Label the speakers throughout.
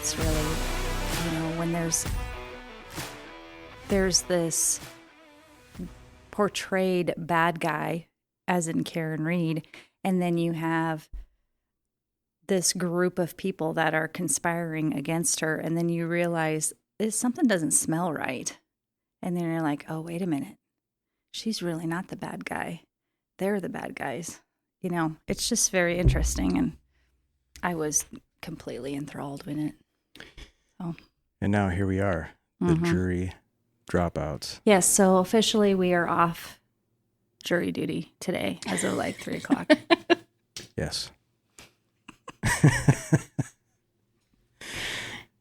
Speaker 1: it's really, when there's this portrayed bad guy, as in Karen Reed, and then you have this group of people that are conspiring against her, and then you realize something doesn't smell right. And then you're like, oh, wait a minute. She's really not the bad guy. They're the bad guys. It's just very interesting, and I was completely enthralled in it. So.
Speaker 2: And now here we are, the jury dropouts.
Speaker 1: Yes, so officially we are off jury duty today as of like 3 o'clock.
Speaker 2: Yes.
Speaker 3: You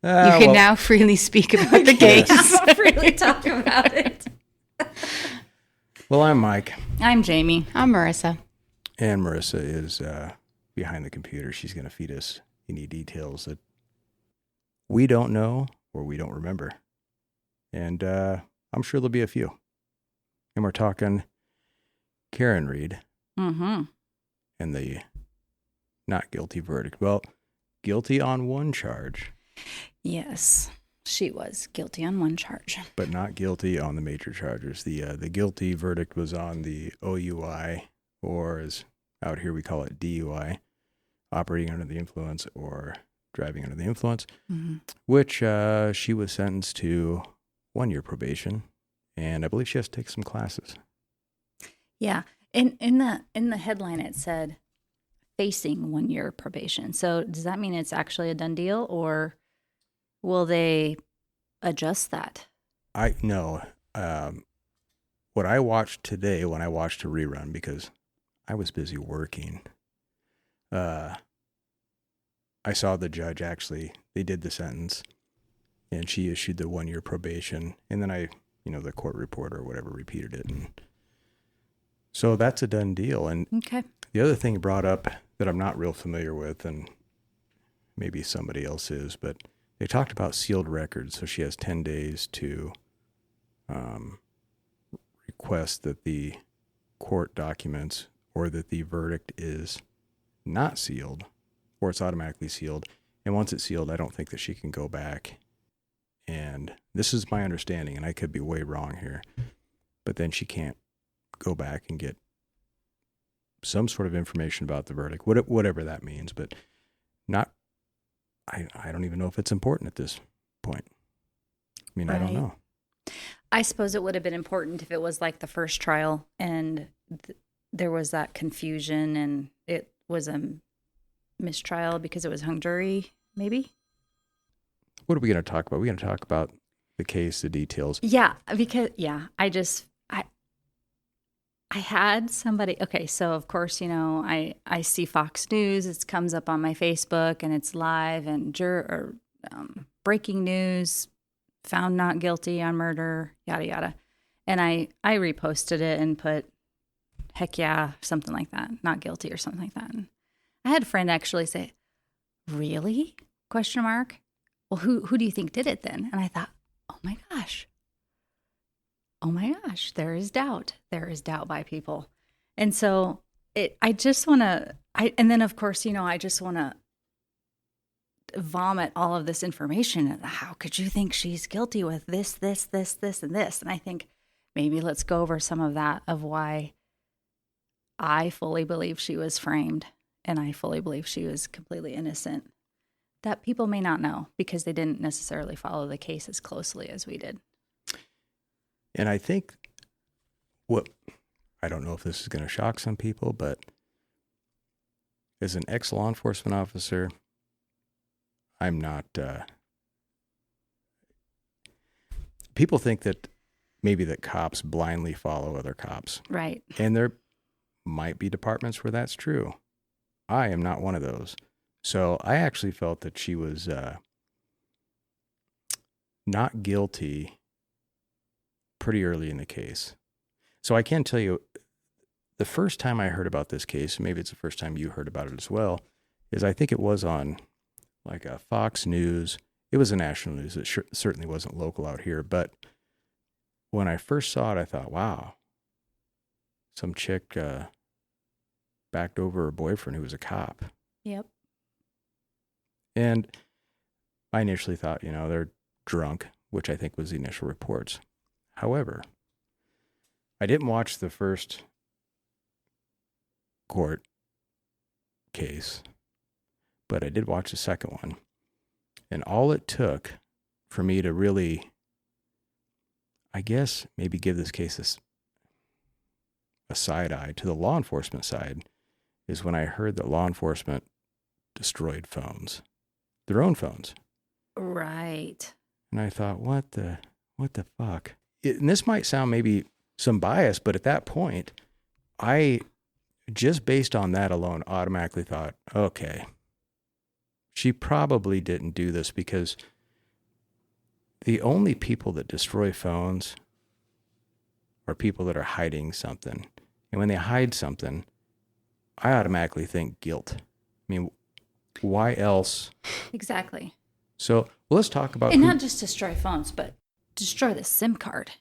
Speaker 3: can now freely speak about the case.
Speaker 1: Freely talk about it.
Speaker 2: Well, I'm Mike.
Speaker 1: I'm Jamie.
Speaker 3: I'm Marissa.
Speaker 2: And Marissa is behind the computer. She's going to feed us any details that we don't know or we don't remember. And I'm sure there'll be a few. And we're talking Karen Reed.
Speaker 1: Mm-hmm.
Speaker 2: And the not guilty verdict. Well, guilty on one charge.
Speaker 1: Yes, she was guilty on one charge.
Speaker 2: But not guilty on the major charges. The guilty verdict was on the OUI, or as out here we call it DUI, operating under the influence or driving under the influence, which she was sentenced to 1 year probation, and I believe she has to take some classes.
Speaker 1: Yeah, in the headline it said facing 1 year probation. So does that mean it's actually a done deal, or will they adjust that?
Speaker 2: I know. What I watched today when I watched a rerun, because I was busy working, I saw the judge actually, they did the sentence, and she issued the 1 year probation, and then the court reporter or whatever repeated it. And so that's a done deal. And
Speaker 1: okay.
Speaker 2: The other thing brought up that I'm not real familiar with, and maybe somebody else is, but they talked about sealed records. So she has 10 days to request that the court documents or that the verdict is not sealed, or it's automatically sealed. And once it's sealed, I don't think that she can go back. And this is my understanding, and I could be way wrong here, but then she can't go back and get some sort of information about the verdict, whatever that means, but not, I don't even know if it's important at this point. I mean, right. I don't know.
Speaker 1: I suppose it would have been important if it was like the first trial and there was that confusion and it was a mistrial because it was hung jury, maybe?
Speaker 2: What are we going to talk about? We're going to talk about the case, the details.
Speaker 1: Yeah, because, I had somebody, okay, so of course, I see Fox News, it comes up on my Facebook and it's live and breaking news, found not guilty on murder, yada, yada. And I reposted it and put, heck yeah, something like that, not guilty or something like that. And I had a friend actually say, really? ? Well, who do you think did it then? And I thought, oh my gosh, there is doubt. There is doubt by people. And so I just want to, and then of course, I just want to vomit all of this information. How could you think she's guilty with this, and this? And I think maybe let's go over some of that, of why I fully believe she was framed and I fully believe she was completely innocent, that people may not know because they didn't necessarily follow the case as closely as we did.
Speaker 2: And I think I don't know if this is going to shock some people, but as an ex-law enforcement officer, I'm not, people think that maybe that cops blindly follow other cops.
Speaker 1: Right.
Speaker 2: And there might be departments where that's true. I am not one of those. So I actually felt that she was not guilty pretty early in the case. So I can tell you, the first time I heard about this case, maybe it's the first time you heard about it as well, is I think it was on like a Fox News. It was a national news. It certainly wasn't local out here. But when I first saw it, I thought, wow, some chick backed over her boyfriend who was a cop.
Speaker 1: Yep.
Speaker 2: And I initially thought, they're drunk, which I think was the initial reports. However, I didn't watch the first court case, but I did watch the second one. And all it took for me to really, I guess, maybe give this case a side eye to the law enforcement side is when I heard that law enforcement destroyed phones, their own phones.
Speaker 1: Right.
Speaker 2: And I thought, what the fuck? And this might sound maybe some bias, but at that point, I just based on that alone automatically thought, okay, she probably didn't do this, because the only people that destroy phones are people that are hiding something. And when they hide something, I automatically think guilt. I mean, why else?
Speaker 1: Exactly.
Speaker 2: So let's talk about...
Speaker 1: And not just destroy phones, but destroy the SIM card.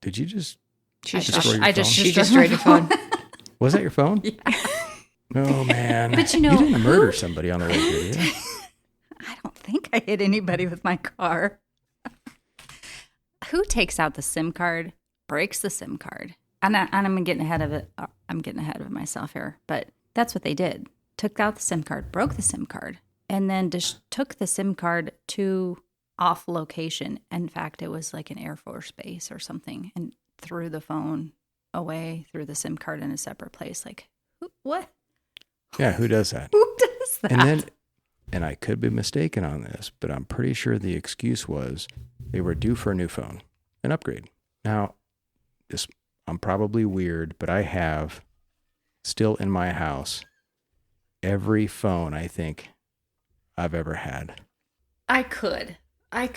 Speaker 2: Did you just...
Speaker 3: She
Speaker 1: destroyed your phone.
Speaker 2: Was that your phone?
Speaker 1: Yeah.
Speaker 2: Oh, man.
Speaker 1: But
Speaker 2: you didn't murder somebody on the way here, did you?
Speaker 1: I don't think I hit anybody with my car. Who takes out the SIM card, breaks the SIM card? And I'm getting ahead of it. I'm getting ahead of myself here. But that's what they did. Took out the SIM card, broke the SIM card, and then just took the SIM card to off location. In fact, it was like an Air Force base or something, and threw the phone away, threw the SIM card in a separate place. Like, what?
Speaker 2: Yeah, who does that?
Speaker 1: Who does that?
Speaker 2: And I could be mistaken on this, but I'm pretty sure the excuse was they were due for a new phone, an upgrade. Now, I'm probably weird, but I have still in my house every phone I think I've ever had.
Speaker 1: I could. I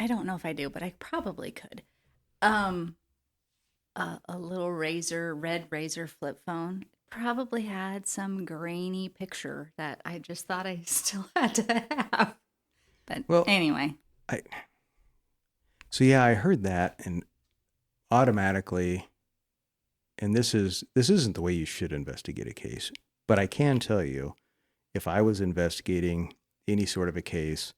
Speaker 1: don't know if I do, but I probably could. A little red Razor flip phone probably had some grainy picture that I just thought I still had to have. But anyway.
Speaker 2: So yeah, I heard that, and automatically, and this isn't the way you should investigate a case, but I can tell you, if I was investigating any sort of a case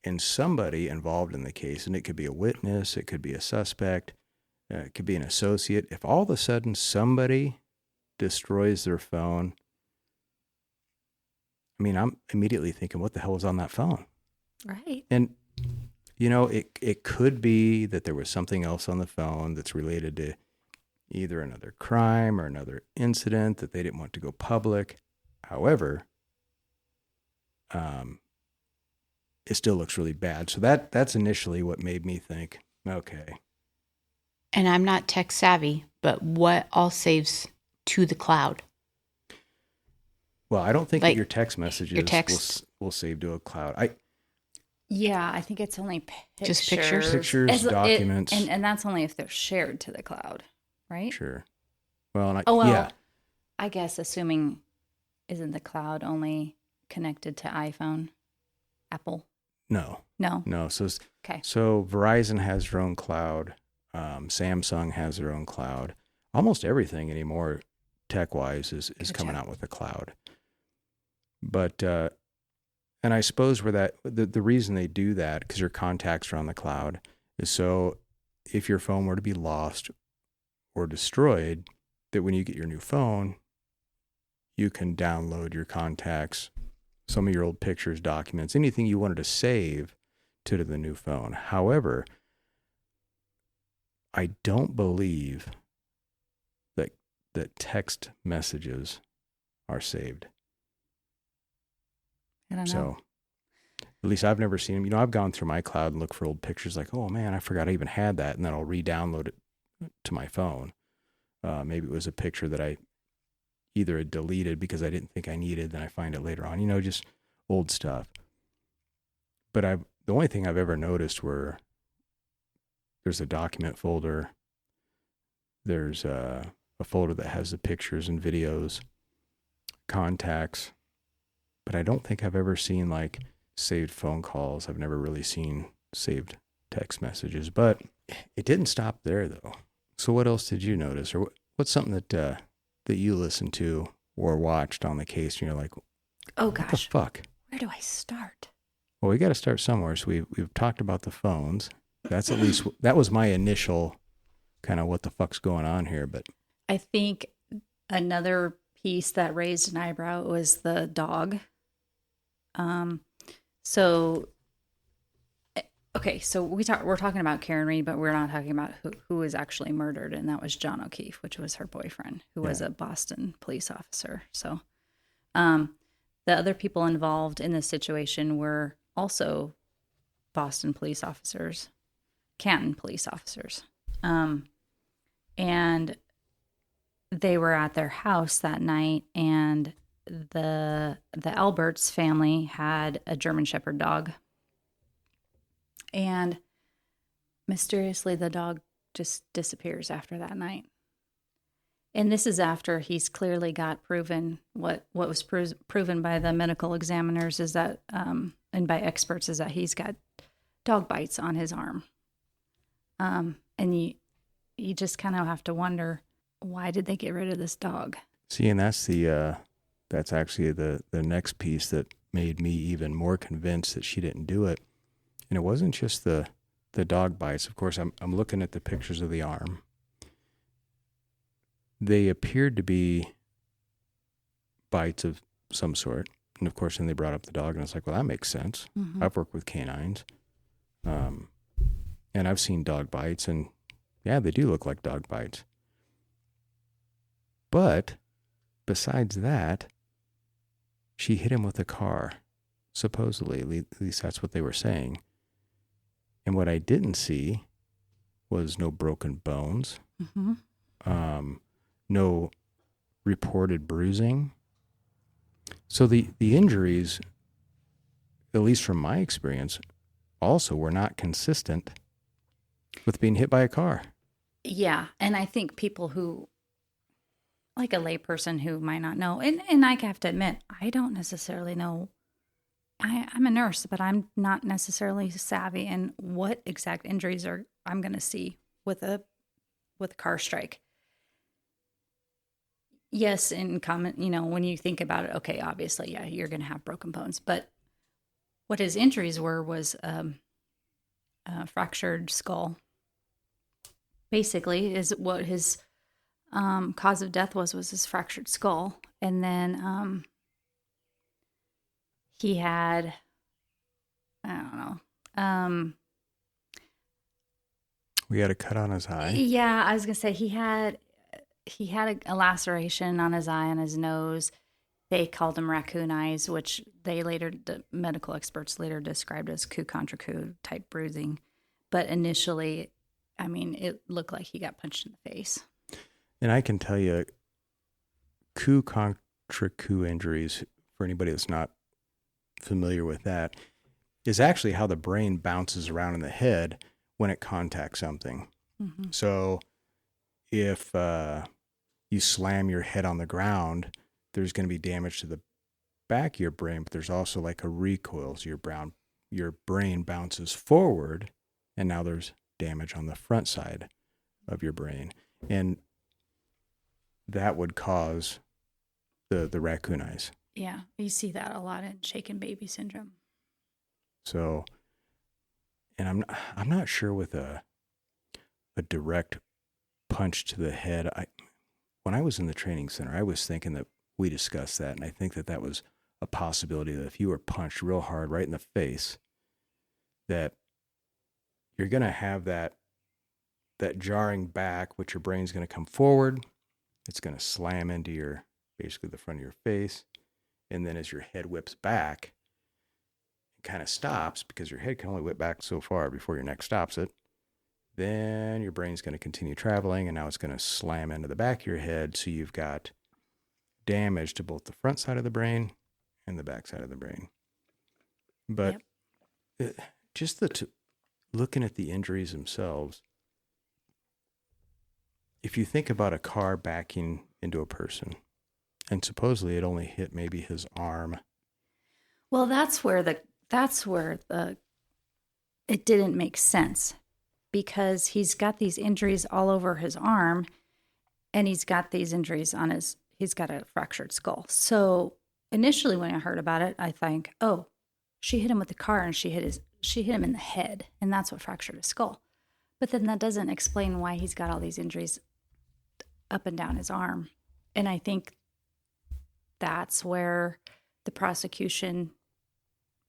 Speaker 2: and somebody involved in the case, and it could be a witness, it could be a suspect, it could be an associate, if all of a sudden somebody destroys their phone, I mean, I'm immediately thinking, what the hell was on that phone?
Speaker 1: Right.
Speaker 2: And, it could be that there was something else on the phone that's related to either another crime or another incident that they didn't want to go public. However, it still looks really bad. So that's initially what made me think, okay.
Speaker 3: And I'm not tech savvy, but what all saves to the cloud?
Speaker 2: Well, I don't think that your text messages will save to a cloud.
Speaker 1: I think it's only pictures.
Speaker 3: Just pictures?
Speaker 2: Pictures, documents.
Speaker 1: And that's only if they're shared to the cloud, right?
Speaker 2: Sure. Well,
Speaker 1: yeah. I guess assuming, isn't the cloud only connected to iPhone, Apple?
Speaker 2: No. So Verizon has their own cloud. Samsung has their own cloud. Almost everything anymore, tech-wise, is coming out with a cloud. But and I suppose where the reason they do that, because your contacts are on the cloud, is so if your phone were to be lost or destroyed, that when you get your new phone, you can download your contacts, some of your old pictures, documents, anything you wanted to save to the new phone. However, I don't believe that text messages are saved.
Speaker 1: I don't know.
Speaker 2: So, at least I've never seen them. I've gone through my cloud and looked for old pictures like, oh man, I forgot I even had that. And then I'll re-download it to my phone. Maybe it was a picture that I either had deleted because I didn't think I needed, then I find it later on, just old stuff. But the only thing I've ever noticed were there's a document folder. There's a folder that has the pictures and videos, contacts. But I don't think I've ever seen like saved phone calls. I've never really seen saved text messages. But it didn't stop there, though. So what else did you notice? Or what's something that you listened to or watched on the case and you're like,
Speaker 1: oh gosh,
Speaker 2: what the fuck?
Speaker 1: Where do I start?
Speaker 2: Well, we got to start somewhere. So we've talked about the phones. That's at least, that was my initial kind of what the fuck's going on here. But
Speaker 1: I think another piece that raised an eyebrow was the dog. So okay, so we're talking about Karen Reed, but we're not talking about who was actually murdered, and that was John O'Keefe, which was her boyfriend, who was a Boston police officer. So, the other people involved in this situation were also Boston police officers, Canton police officers, and they were at their house that night, and the Alberts family had a German Shepherd dog. And mysteriously, the dog just disappears after that night. And this is after he's clearly got proven what was proven by the medical examiners is that, and by experts, is that he's got dog bites on his arm. And you just kind of have to wonder, why did they get rid of this dog?
Speaker 2: see, and that's actually the next piece that made me even more convinced that she didn't do it. And it wasn't just the dog bites. Of course, I'm looking at the pictures of the arm. They appeared to be bites of some sort. And of course, then they brought up the dog, and it's like, well, that makes sense.
Speaker 1: Mm-hmm.
Speaker 2: I've worked with canines. And I've seen dog bites, and yeah, they do look like dog bites. But besides that, she hit him with a car, supposedly. At least that's what they were saying. And what I didn't see was no broken bones, no reported bruising. So the injuries, at least from my experience, also were not consistent with being hit by a car.
Speaker 1: Yeah, and I think people who, like a layperson who might not know, and I have to admit, I don't necessarily know. I'm a nurse, but I'm not necessarily savvy in what exact injuries I'm going to see with a car strike. Yes, in common, when you think about it, okay, obviously, yeah, you're going to have broken bones. But what his injuries was a fractured skull. Basically, is what his cause of death was his fractured skull, and then he had, I don't know.
Speaker 2: We had a cut on his eye.
Speaker 1: Yeah, I was gonna say he had a laceration on his eye and his nose. They called them raccoon eyes, which the medical experts later described as coup contre coup type bruising. But initially, I mean, it looked like he got punched in the face.
Speaker 2: And I can tell you, coup contre coup injuries, for anybody that's not familiar with that, is actually how the brain bounces around in the head when it contacts something. Mm-hmm. So if you slam your head on the ground, there's going to be damage to the back of your brain, but there's also like a recoil. So your brain bounces forward, and now there's damage on the front side of your brain. And that would cause the raccoon eyes.
Speaker 1: Yeah, you see that a lot in shaken baby syndrome.
Speaker 2: So, and I'm not sure with a direct punch to the head. When I was in the training center, I was thinking that we discussed that, and I think that was a possibility that if you were punched real hard right in the face, that you're going to have that jarring back, which your brain's going to come forward. It's going to slam into basically the front of your face. And then as your head whips back, it kind of stops because your head can only whip back so far before your neck stops it. Then your brain's going to continue traveling, and now it's going to slam into the back of your head. So you've got damage to both the front side of the brain and the back side of the brain. But just looking at the injuries themselves, if you think about a car backing into a person, and supposedly it only hit maybe his arm.
Speaker 1: Well, that's where it didn't make sense, because he's got these injuries all over his arm, and he's got these injuries he's got a fractured skull. So initially when I heard about it, I think, oh, she hit him with the car and she hit him in the head, and that's what fractured his skull. But then that doesn't explain why he's got all these injuries up and down his arm. And I think that's where the prosecution,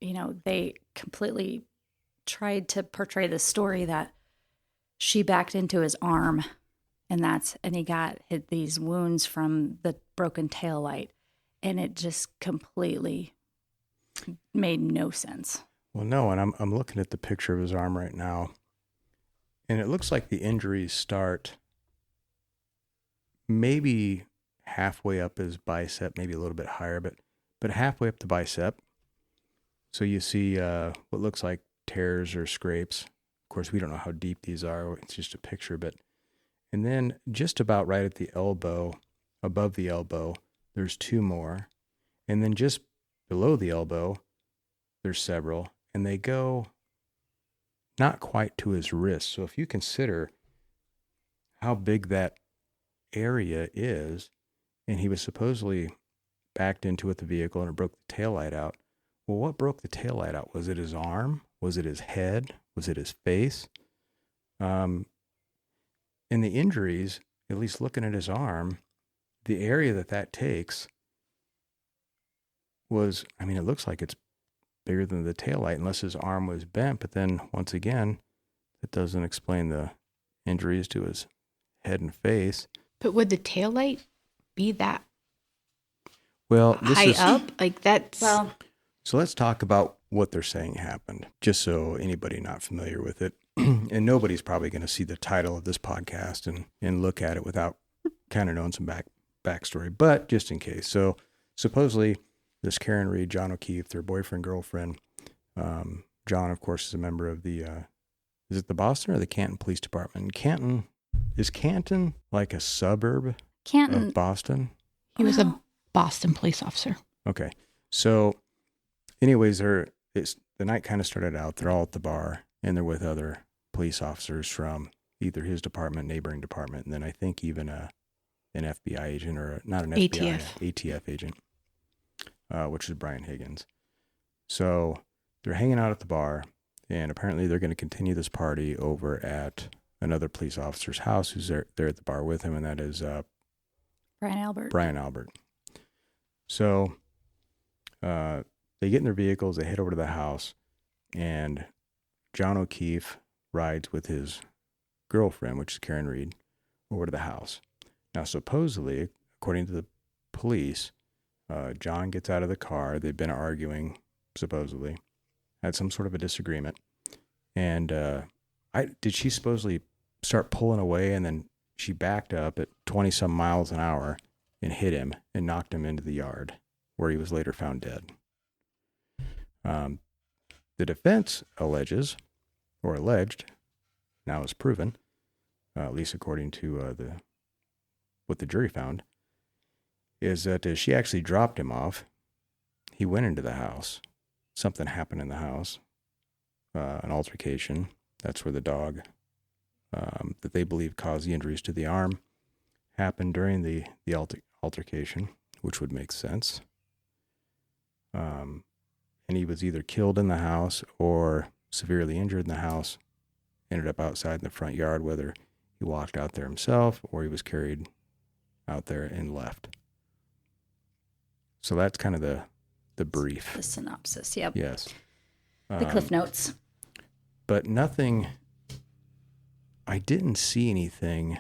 Speaker 1: they completely tried to portray the story that she backed into his arm, and he got hit these wounds from the broken tail light, and it just completely made no sense.
Speaker 2: Well, no, and I'm looking at the picture of his arm right now, and it looks like the injuries start maybe halfway up his bicep, maybe a little bit higher, but halfway up the bicep. So you see what looks like tears or scrapes. Of course, we don't know how deep these are. It's just a picture, and then just about right at the elbow, above the elbow, there's two more. And then just below the elbow, there's several. And they go not quite to his wrist. So if you consider how big that area is, and he was supposedly backed into with the vehicle and it broke the taillight out. Well, what broke the taillight out? Was it his arm? Was it his head? Was it his face? In the injuries, at least looking at his arm, the area that takes was, it looks like it's bigger than the taillight unless his arm was bent. But then once again, it doesn't explain the injuries to his head and face.
Speaker 3: But would the taillight be that
Speaker 2: high
Speaker 3: up? Like that's...
Speaker 2: So let's talk about what they're saying happened, just so anybody not familiar with it. And nobody's probably going to see the title of this podcast and look at it without kind of knowing some backstory, but just in case. So supposedly this Karen Reed, John O'Keefe, their boyfriend, girlfriend, John, of course, is a member of the, is it the Boston or the Canton Police Department? Is Canton like a suburb of Boston?
Speaker 3: He was a Boston police officer.
Speaker 2: Okay. So anyways, the night kind of started out. They're all at the bar, and they're with other police officers from either his department, neighboring department, and then I think even an FBI agent, or not an FBI, ATF agent, which is Brian Higgins. So they're hanging out at the bar, and apparently they're going to continue this party over at another police officer's house who's there at the bar with him, and that is
Speaker 1: Brian Albert.
Speaker 2: So they get in their vehicles, they head over to the house, and John O'Keefe rides with his girlfriend, which is Karen Reed, over to the house. Now, supposedly, according to the police, John gets out of the car. They've been arguing, supposedly, had some sort of a disagreement. And did she supposedly start pulling away, and then she backed up at 20-some miles an hour and hit him and knocked him into the yard, where he was later found dead. The defense alleged, now is proven, at least according to what the jury found, is that she actually dropped him off. He went into the house. Something happened in the house, an altercation. That's where the dog that they believe caused the injuries to the arm happened during the altercation, which would make sense. And he was either killed in the house or severely injured in the house, ended up outside in the front yard, whether he walked out there himself or he was carried out there and left. So that's kind of the brief.
Speaker 1: The synopsis, yep.
Speaker 2: Yes.
Speaker 1: The Cliff Notes.
Speaker 2: But I didn't see anything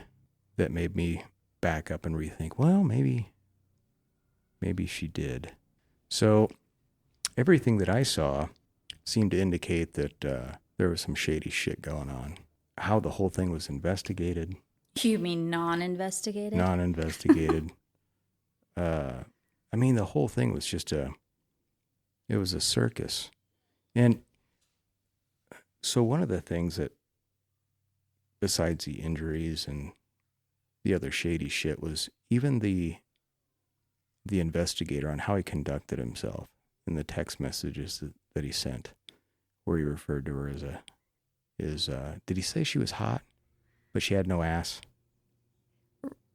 Speaker 2: that made me back up and rethink, well, maybe she did. So everything that I saw seemed to indicate that there was some shady shit going on. How the whole thing was investigated.
Speaker 1: You mean non-investigated?
Speaker 2: Non-investigated. The whole thing was just it was a circus. And so one of the things that, besides the injuries and the other shady shit, was even the investigator on how he conducted himself in the text messages that he sent, where he referred to her as did he say she was hot, but she had no ass?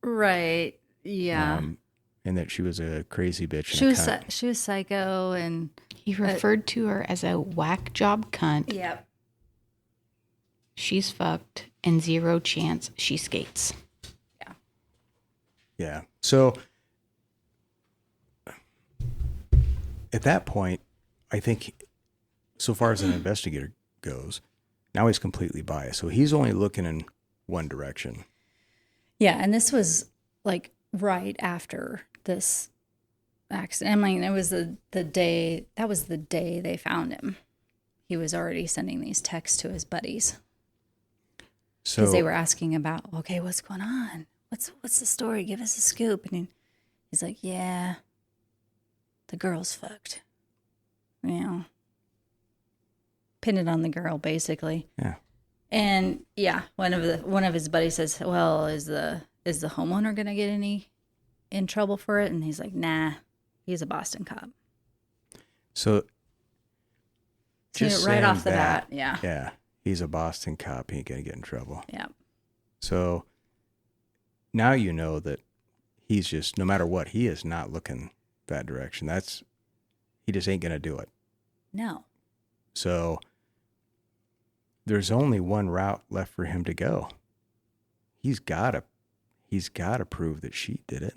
Speaker 1: Right. Yeah.
Speaker 2: and that she was a crazy bitch.
Speaker 1: She was psycho, and
Speaker 3: he referred to her as a whack job cunt.
Speaker 1: Yep.
Speaker 3: She's fucked, and zero chance she skates.
Speaker 1: Yeah.
Speaker 2: Yeah. So at that point, I think, so far as an investigator goes, now he's completely biased. So he's only looking in one direction.
Speaker 1: Yeah, and this was like right after this accident. I mean, it was the day, that was the day they found him. He was already sending these texts to his buddies. Because they were asking about, okay, what's going on? What's the story? Give us a scoop. And he's like, yeah, the girl's fucked. You know, pin it on the girl, basically.
Speaker 2: Yeah.
Speaker 1: And yeah, one of his buddies says, well, is the homeowner gonna get in trouble for it? And he's like, nah, he's a Boston cop.
Speaker 2: So just
Speaker 1: right off the bat, yeah.
Speaker 2: Yeah. He's a Boston cop. He ain't going to get in trouble.
Speaker 1: Yeah.
Speaker 2: So now you know that he's just, no matter what, he is not looking that direction. He just ain't going to do it.
Speaker 1: No.
Speaker 2: So there's only one route left for him to go. He's got to prove that she did it.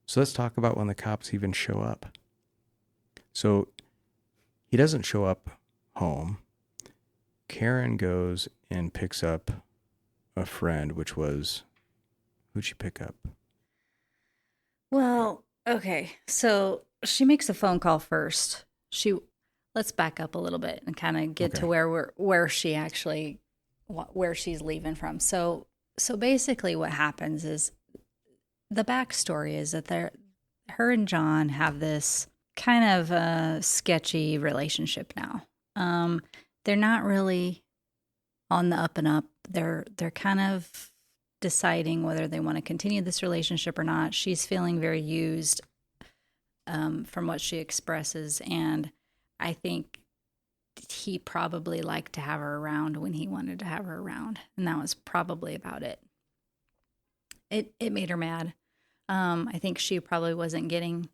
Speaker 2: So let's talk about when the cops even show up. So he doesn't show up home. Karen goes and picks up a friend, which was, who'd she pick up?
Speaker 1: Well, okay. So she makes a phone call first. Let's back up a little bit and kind of get to where she's leaving from. So basically what happens is, the backstory is that her and John have this kind of sketchy relationship now. They're not really on the up and up. They're kind of deciding whether they want to continue this relationship or not. She's feeling very used from what she expresses, and I think he probably liked to have her around when he wanted to have her around, and that was probably about it. It made her mad. I think she probably wasn't getting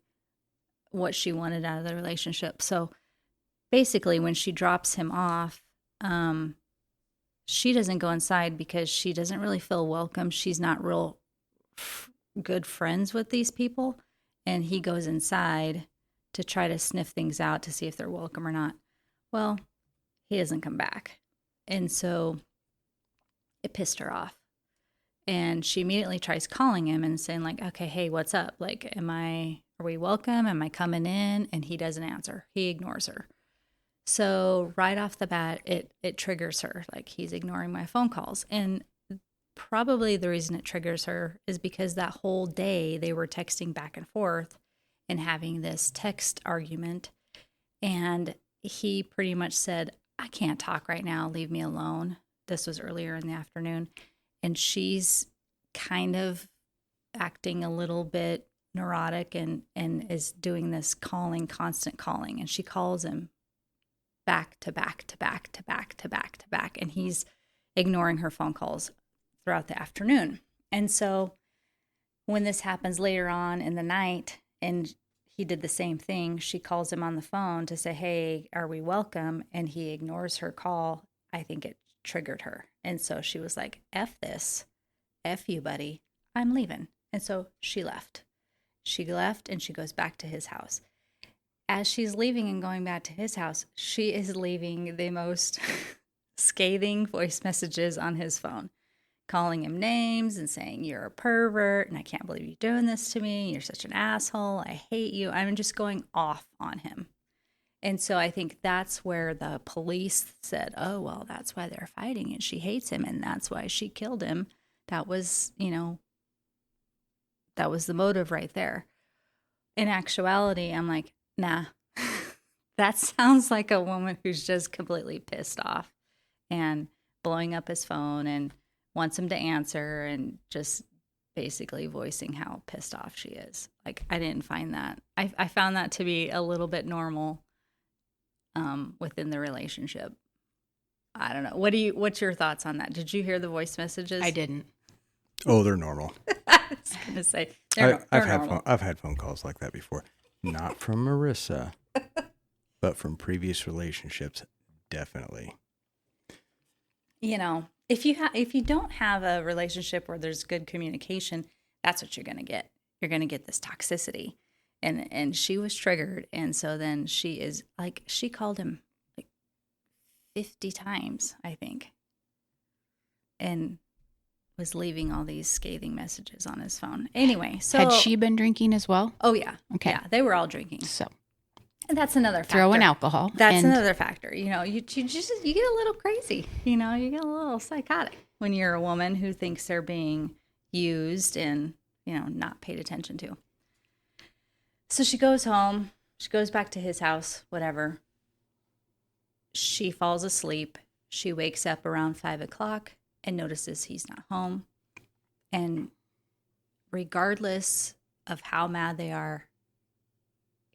Speaker 1: what she wanted out of the relationship. So basically, when she drops him off, she doesn't go inside because she doesn't really feel welcome. She's not real good friends with these people. And he goes inside to try to sniff things out to see if they're welcome or not. Well, he doesn't come back. And so it pissed her off. And she immediately tries calling him and saying, like, okay, hey, what's up? Like, are we welcome? Am I coming in? And he doesn't answer. He ignores her. So right off the bat, it triggers her. Like, he's ignoring my phone calls. And probably the reason it triggers her is because that whole day they were texting back and forth and having this text argument. And he pretty much said, I can't talk right now. Leave me alone. This was earlier in the afternoon. And she's kind of acting a little bit neurotic and is doing this constant calling. And she calls him back to back to back to back to back to back. And he's ignoring her phone calls throughout the afternoon. And so when this happens later on in the night, and he did the same thing, she calls him on the phone to say, hey, are we welcome? And he ignores her call. I think it triggered her. And so she was like, F this, F you, buddy, I'm leaving. And so she left. She left and she goes back to his house. As she's leaving and going back to his house, she is leaving the most scathing voice messages on his phone, calling him names and saying, you're a pervert and I can't believe you're doing this to me. You're such an asshole. I hate you. I'm just going off on him. And so I think that's where the police said, oh, well, that's why they're fighting and she hates him and that's why she killed him. That was, that was the motive right there. In actuality, I'm like, nah, that sounds like a woman who's just completely pissed off and blowing up his phone and wants him to answer and just basically voicing how pissed off she is. Like, I didn't find that. I found that to be a little bit normal within the relationship. I don't know. What's your thoughts on that? Did you hear the voice messages?
Speaker 3: I didn't.
Speaker 2: Oh, they're normal.
Speaker 1: was gonna say
Speaker 2: I've had phone calls like that before, not from Marissa, but from previous relationships, definitely.
Speaker 1: You know, if you don't have a relationship where there's good communication, that's what you're gonna get. You're gonna get this toxicity, and she was triggered, and so then she called him like 50 times, I think, and was leaving all these scathing messages on his phone. Anyway, so
Speaker 3: Had she been drinking as well?
Speaker 1: Oh yeah,
Speaker 3: Okay.
Speaker 1: yeah, they were all drinking.
Speaker 3: So
Speaker 1: And that's another factor.
Speaker 3: throw in alcohol.
Speaker 1: That's another factor. You know, you get a little crazy. You know, you get a little psychotic when you're a woman who thinks they're being used and, you know, not paid attention to. So she goes home. She goes back to his house, whatever. She falls asleep. She wakes up around 5 o'clock and notices he's not home. And regardless of how mad they are,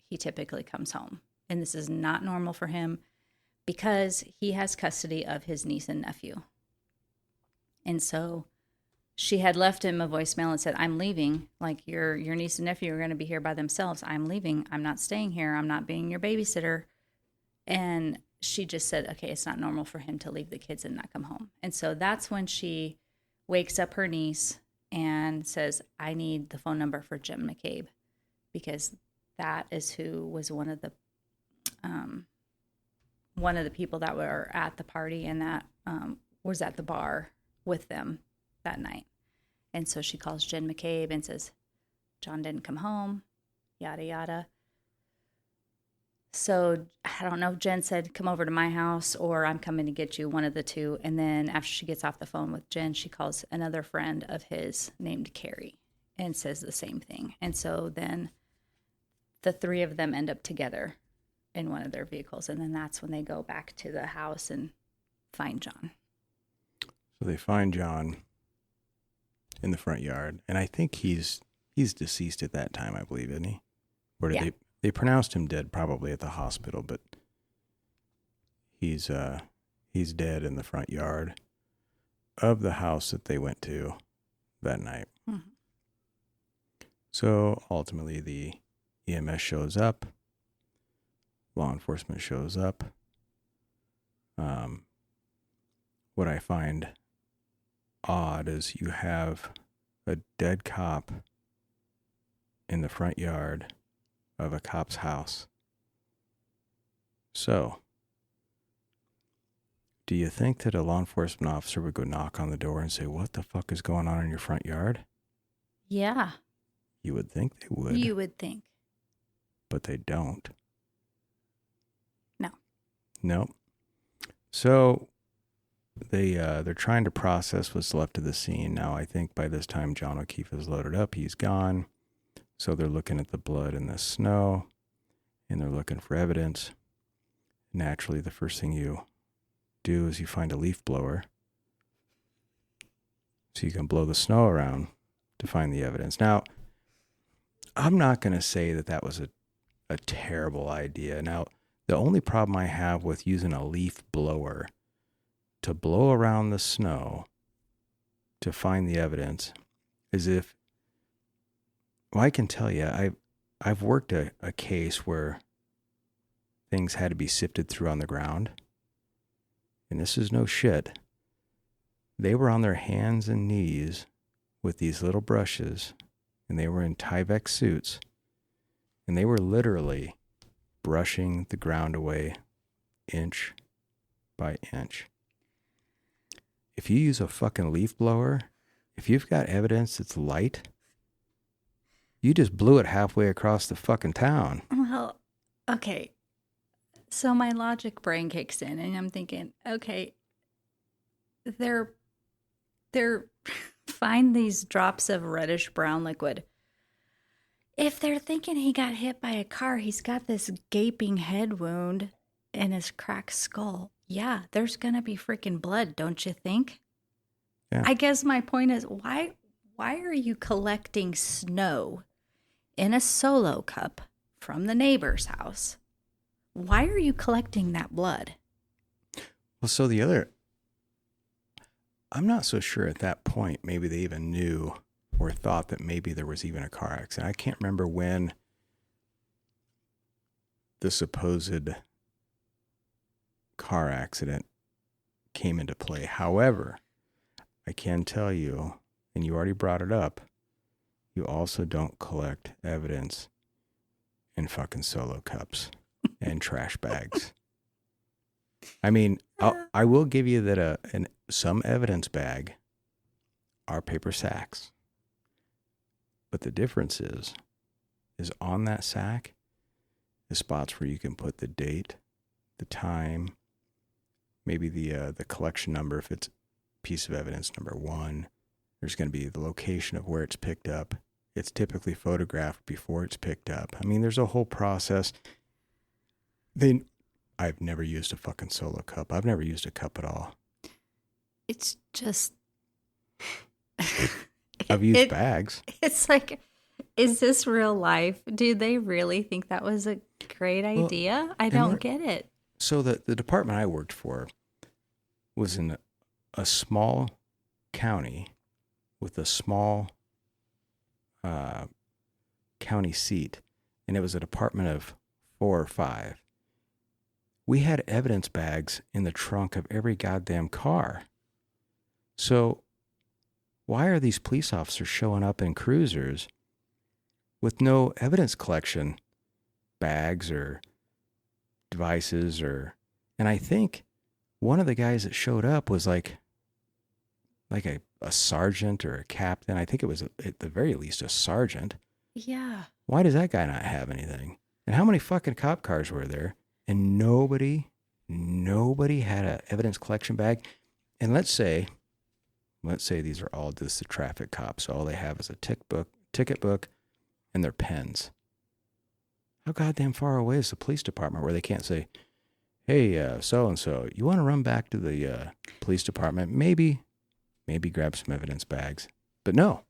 Speaker 1: he typically comes home. And this is not normal for him because he has custody of his niece and nephew. And so she had left him a voicemail and said, I'm leaving. Like, your niece and nephew are going to be here by themselves. I'm leaving. I'm not staying here. I'm not being your babysitter. And she just said, okay, it's not normal for him to leave the kids and not come home. And so that's when she wakes up her niece and says, I need the phone number for Jim McCabe, because that is who was one of the people that were at the party and that was at the bar with them that night. And so she calls Jen McCabe and says, John didn't come home, yada, yada. So I don't know if Jen said, come over to my house or I'm coming to get you, one of the two. And then after she gets off the phone with Jen, she calls another friend of his named Carrie and says the same thing. And so then the three of them end up together in one of their vehicles. And then that's when they go back to the house and find John.
Speaker 2: So they find John in the front yard. And I think he's deceased at that time, I believe, isn't he? Or did they pronounced him dead probably at the hospital, but he's dead in the front yard of the house that they went to that night. Mm-hmm. So ultimately the EMS shows up, law enforcement shows up. What I find odd is you have a dead cop in the front yard of a cop's house. So, do you think that a law enforcement officer would go knock on the door and say, what the fuck is going on in your front yard?
Speaker 1: Yeah.
Speaker 2: You would think they would.
Speaker 1: You would think.
Speaker 2: But they don't.
Speaker 1: No.
Speaker 2: Nope. So, they're trying to process what's left of the scene. Now, I think by this time, John O'Keefe is loaded up. He's gone. So they're looking at the blood in the snow, and they're looking for evidence. Naturally, the first thing you do is you find a leaf blower, so you can blow the snow around to find the evidence. Now, I'm not going to say that was a terrible idea. Now, the only problem I have with using a leaf blower to blow around the snow to find the evidence is I can tell you, I've worked a case where things had to be sifted through on the ground. And this is no shit. They were on their hands and knees with these little brushes, and they were in Tyvek suits, and they were literally brushing the ground away inch by inch. If you use a fucking leaf blower, if you've got evidence that's light, you just blew it halfway across the fucking town.
Speaker 1: Well, okay. So my logic brain kicks in and I'm thinking, okay, they're find these drops of reddish brown liquid. If they're thinking he got hit by a car, he's got this gaping head wound and his cracked skull. Yeah, there's going to be freaking blood, don't you think?
Speaker 2: Yeah.
Speaker 1: I guess my point is, why are you collecting snow in a Solo cup from the neighbor's house? Why are you collecting that blood?
Speaker 2: Well, so I'm not so sure at that point, maybe they even knew, or thought that maybe there was even a car accident. I can't remember when the supposed car accident came into play. However, I can tell you, and you already brought it up, you also don't collect evidence in fucking Solo cups and trash bags. I mean, I will give you that some evidence bag are paper sacks. But the difference is on that sack is spots where you can put the date, the time, maybe the collection number if it's piece of evidence number 1. There's going to be the location of where it's picked up. It's typically photographed before it's picked up. I mean, there's a whole process. I've never used a fucking Solo cup. I've never used a cup at all.
Speaker 1: It's just...
Speaker 2: I've used bags.
Speaker 1: It's like, is this real life? Do they really think that was a great idea? I don't get it.
Speaker 2: So the department I worked for was in a small county with a small county seat, and it was a department of 4 or 5. We had evidence bags in the trunk of every goddamn car. So why are these police officers showing up in cruisers with no evidence collection bags or devices and I think one of the guys that showed up was like a sergeant or a captain. I think it was at the very least a sergeant.
Speaker 1: Yeah.
Speaker 2: Why does that guy not have anything? And how many fucking cop cars were there? And nobody had an evidence collection bag. And let's say these are all just the traffic cops. So all they have is a ticket book, and their pens. How goddamn far away is the police department where they can't say, hey, so-and-so, you want to run back to the police department? Maybe grab some evidence bags. But no,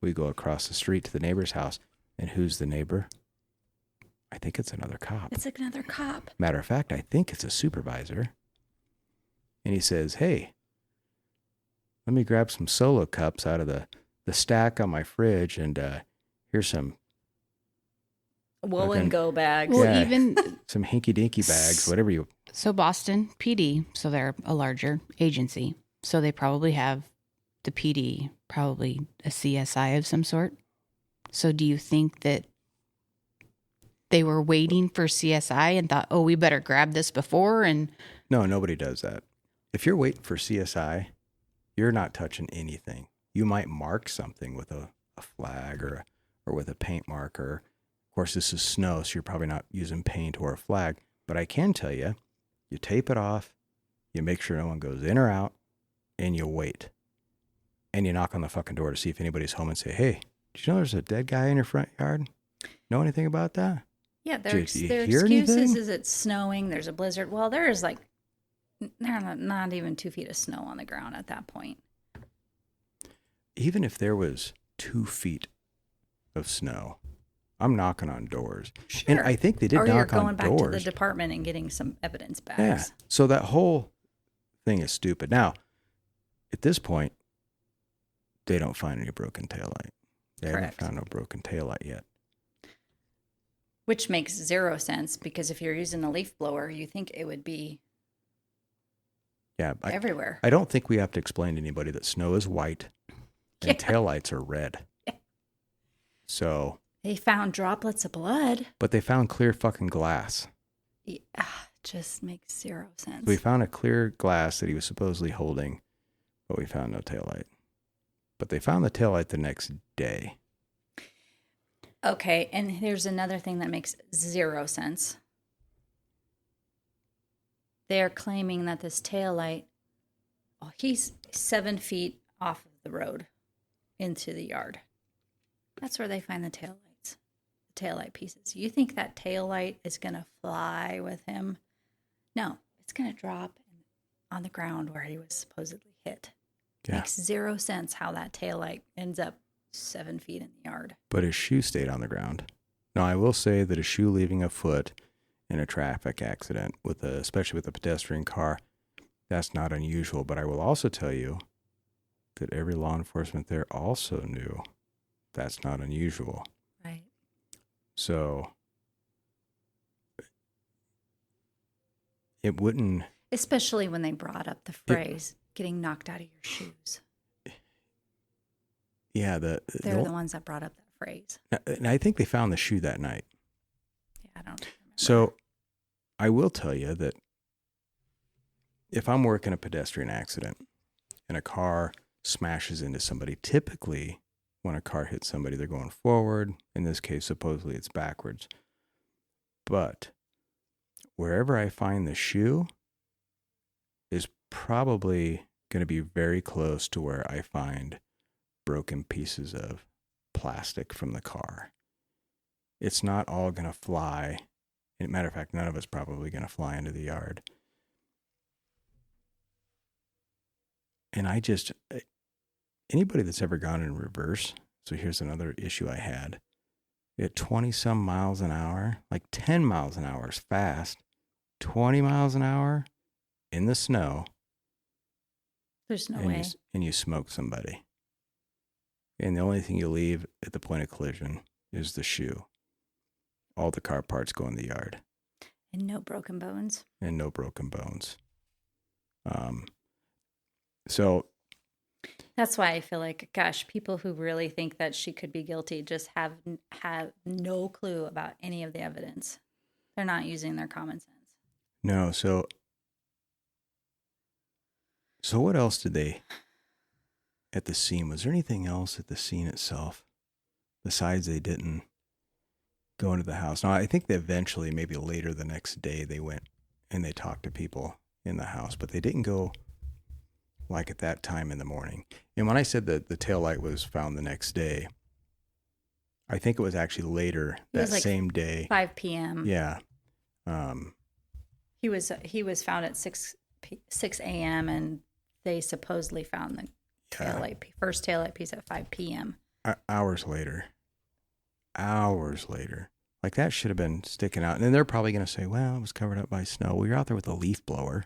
Speaker 2: we go across the street to the neighbor's house. And who's the neighbor? I think it's another cop.
Speaker 1: It's like another cop.
Speaker 2: Matter of fact, I think it's a supervisor. And he says, hey, let me grab some Solo cups out of the stack on my fridge, and here's some
Speaker 1: woolen go bags.
Speaker 3: Well, even
Speaker 2: some hinky-dinky bags, whatever you...
Speaker 3: So Boston PD, so they're a larger agency. So they probably have the PD, probably a CSI of some sort. So do you think that they were waiting for CSI and thought, oh, we better grab this before? And
Speaker 2: No, nobody does that. If you're waiting for CSI, you're not touching anything. You might mark something with a flag or with a paint marker. Of course, this is snow, so you're probably not using paint or a flag. But I can tell you, you tape it off, you make sure no one goes in or out, and you wait. And you knock on the fucking door to see if anybody's home and say, hey, did you know there's a dead guy in your front yard? Know anything about that?
Speaker 1: Yeah, their
Speaker 2: hear
Speaker 1: excuses
Speaker 2: anything?
Speaker 1: is it's snowing, there's a blizzard. Well, there's not even 2 feet of snow on the ground at that point.
Speaker 2: Even if there was 2 feet of snow, I'm knocking on doors.
Speaker 1: Sure.
Speaker 2: And I think they did knock on doors.
Speaker 1: Or you're going back to the department and getting some evidence bags.
Speaker 2: Yeah. So that whole thing is stupid. Now, at this point, they don't find any broken taillight. They haven't found no broken taillight yet.
Speaker 1: Which makes zero sense, because if you're using a leaf blower, you think it would be everywhere.
Speaker 2: I don't think we have to explain to anybody that snow is white and taillights are red. Yeah. So
Speaker 1: they found droplets of blood.
Speaker 2: But they found clear fucking glass.
Speaker 1: Yeah, just makes zero sense.
Speaker 2: We found a clear glass that he was supposedly holding, but we found no taillight. But they found the taillight the next day.
Speaker 1: Okay, and here's another thing that makes zero sense. They're claiming that this taillight, he's 7 feet off of the road into the yard. That's where they find the taillights, the taillight pieces. You think that taillight is going to fly with him? No, it's going to drop on the ground where he was supposedly hit. Yeah. Makes zero sense how that taillight ends up 7 feet in the yard.
Speaker 2: But his shoe stayed on the ground. Now, I will say that a shoe leaving a foot in a traffic accident, especially with a pedestrian car, that's not unusual. But I will also tell you that every law enforcement there also knew that's not unusual.
Speaker 1: Right.
Speaker 2: So it wouldn't.
Speaker 1: Especially when they brought up the phrase getting knocked out of your shoes.
Speaker 2: Yeah,
Speaker 1: They're the ones that brought up that phrase.
Speaker 2: and I think they found the shoe that night.
Speaker 1: Yeah, I don't remember.
Speaker 2: So I will tell you that if I'm working a pedestrian accident and a car smashes into somebody, typically when a car hits somebody, they're going forward. In this case, supposedly it's backwards. But wherever I find the shoe is probably going to be very close to where I find broken pieces of plastic from the car. It's not all going to fly. As a matter of fact, none of it's probably going to fly into the yard. And anybody that's ever gone in reverse, so here's another issue I had. At 20 some miles an hour, like 10 miles an hour is fast. 20 miles an hour in the snow.
Speaker 1: There's no way.
Speaker 2: And you smoke somebody. And the only thing you leave at the point of collision is the shoe. All the car parts go in the yard.
Speaker 1: And no broken bones.
Speaker 2: So
Speaker 1: that's why I feel like, gosh, people who really think that she could be guilty just have no clue about any of the evidence. They're not using their common sense.
Speaker 2: No, so what else did they at the scene? Was there anything else at the scene itself besides they didn't go into the house? Now, I think that eventually, maybe later the next day, they went and they talked to people in the house, but they didn't go like at that time in the morning. And when I said that the taillight was found the next day, I think it was actually later that same day.
Speaker 1: 5 p.m.
Speaker 2: Yeah.
Speaker 1: He was found at 6 a.m. and they supposedly found the first taillight piece at 5 p.m.
Speaker 2: Hours later. Like that should have been sticking out. And then they're probably going to say, well, it was covered up by snow. Well, you're out there with a leaf blower.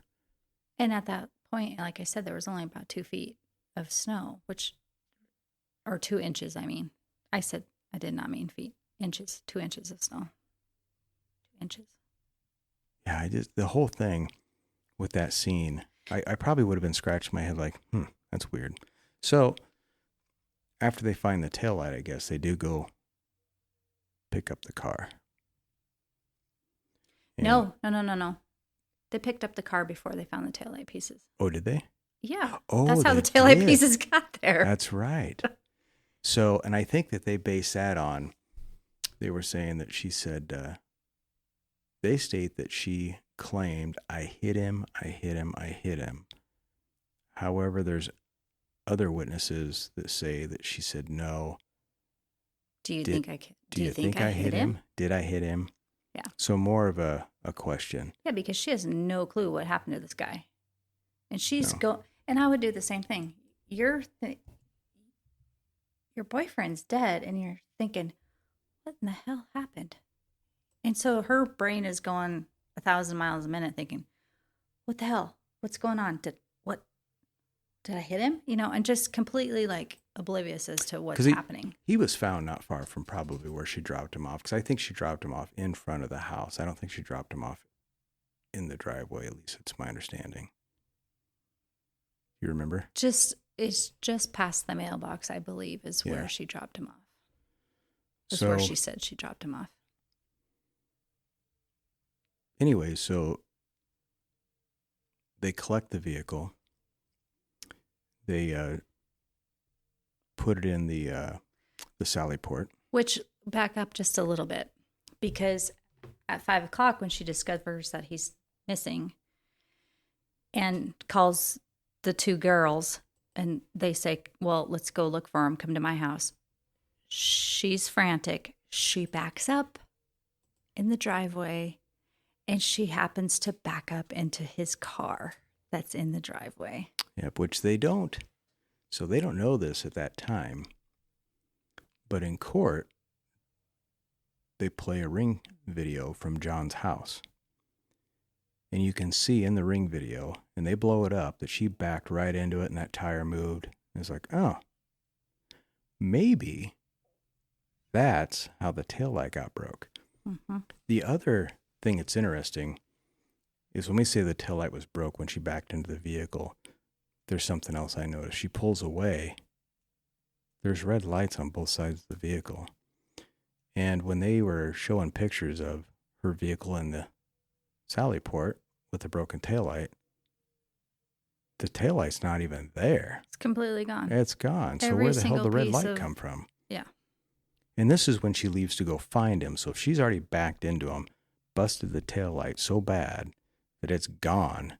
Speaker 1: And at that point, like I said, there was only about 2 feet of snow, or 2 inches, I mean. I did not mean feet. Inches. 2 inches of snow. 2 inches.
Speaker 2: Yeah, the whole thing with that scene, I probably would have been scratching my head like, that's weird. So after they find the taillight, I guess, they do go pick up the car. And
Speaker 1: No. They picked up the car before they found the taillight pieces.
Speaker 2: Oh, did they?
Speaker 1: Yeah.
Speaker 2: Oh,
Speaker 1: that's how the taillight pieces got there.
Speaker 2: That's right. So, and I think that they based that on, they were saying that she said, they state that she claimed, I hit him. However, there's other witnesses that say that she said no.
Speaker 1: Do you think I hit him?
Speaker 2: Did I hit him?
Speaker 1: Yeah.
Speaker 2: So more of a question.
Speaker 1: Yeah, because she has no clue what happened to this guy. And she's and I would do the same thing. Your boyfriend's dead and you're thinking, what in the hell happened? And so her brain is going 1,000 miles a minute thinking, what the hell? What's going on? Did I hit him? And just completely like oblivious as to what's happening.
Speaker 2: He was found not far from probably where she dropped him off, because I think she dropped him off in front of the house. I don't think she dropped him off in the driveway, at least it's my understanding. You remember?
Speaker 1: It's just past the mailbox, I believe, is where she dropped him off. That's where she said she dropped him off.
Speaker 2: Anyway, so they collect the vehicle. They put it in the Sally Port.
Speaker 1: Which, back up just a little bit, because at 5 o'clock when she discovers that he's missing and calls the 2 girls and they say, well, let's go look for him, come to my house. She's frantic. She backs up in the driveway and she happens to back up into his car that's in the driveway.
Speaker 2: Yep, which they don't. So they don't know this at that time. But in court, they play a Ring video from John's house. And you can see in the Ring video, and they blow it up, that she backed right into it and that tire moved. And it's like, oh, maybe that's how the taillight got broke.
Speaker 1: Mm-hmm.
Speaker 2: The other thing that's interesting is when we say the taillight was broke when she backed into the vehicle, there's something else I noticed. She pulls away. There's red lights on both sides of the vehicle. And when they were showing pictures of her vehicle in the Sally port with the broken taillight, the taillight's not even there.
Speaker 1: It's completely gone.
Speaker 2: It's gone. So
Speaker 1: Every
Speaker 2: where the hell did
Speaker 1: single
Speaker 2: the red
Speaker 1: piece
Speaker 2: light
Speaker 1: of-
Speaker 2: come from?
Speaker 1: Yeah.
Speaker 2: And this is when she leaves to go find him. So if she's already backed into him, busted the taillight so bad that it's gone,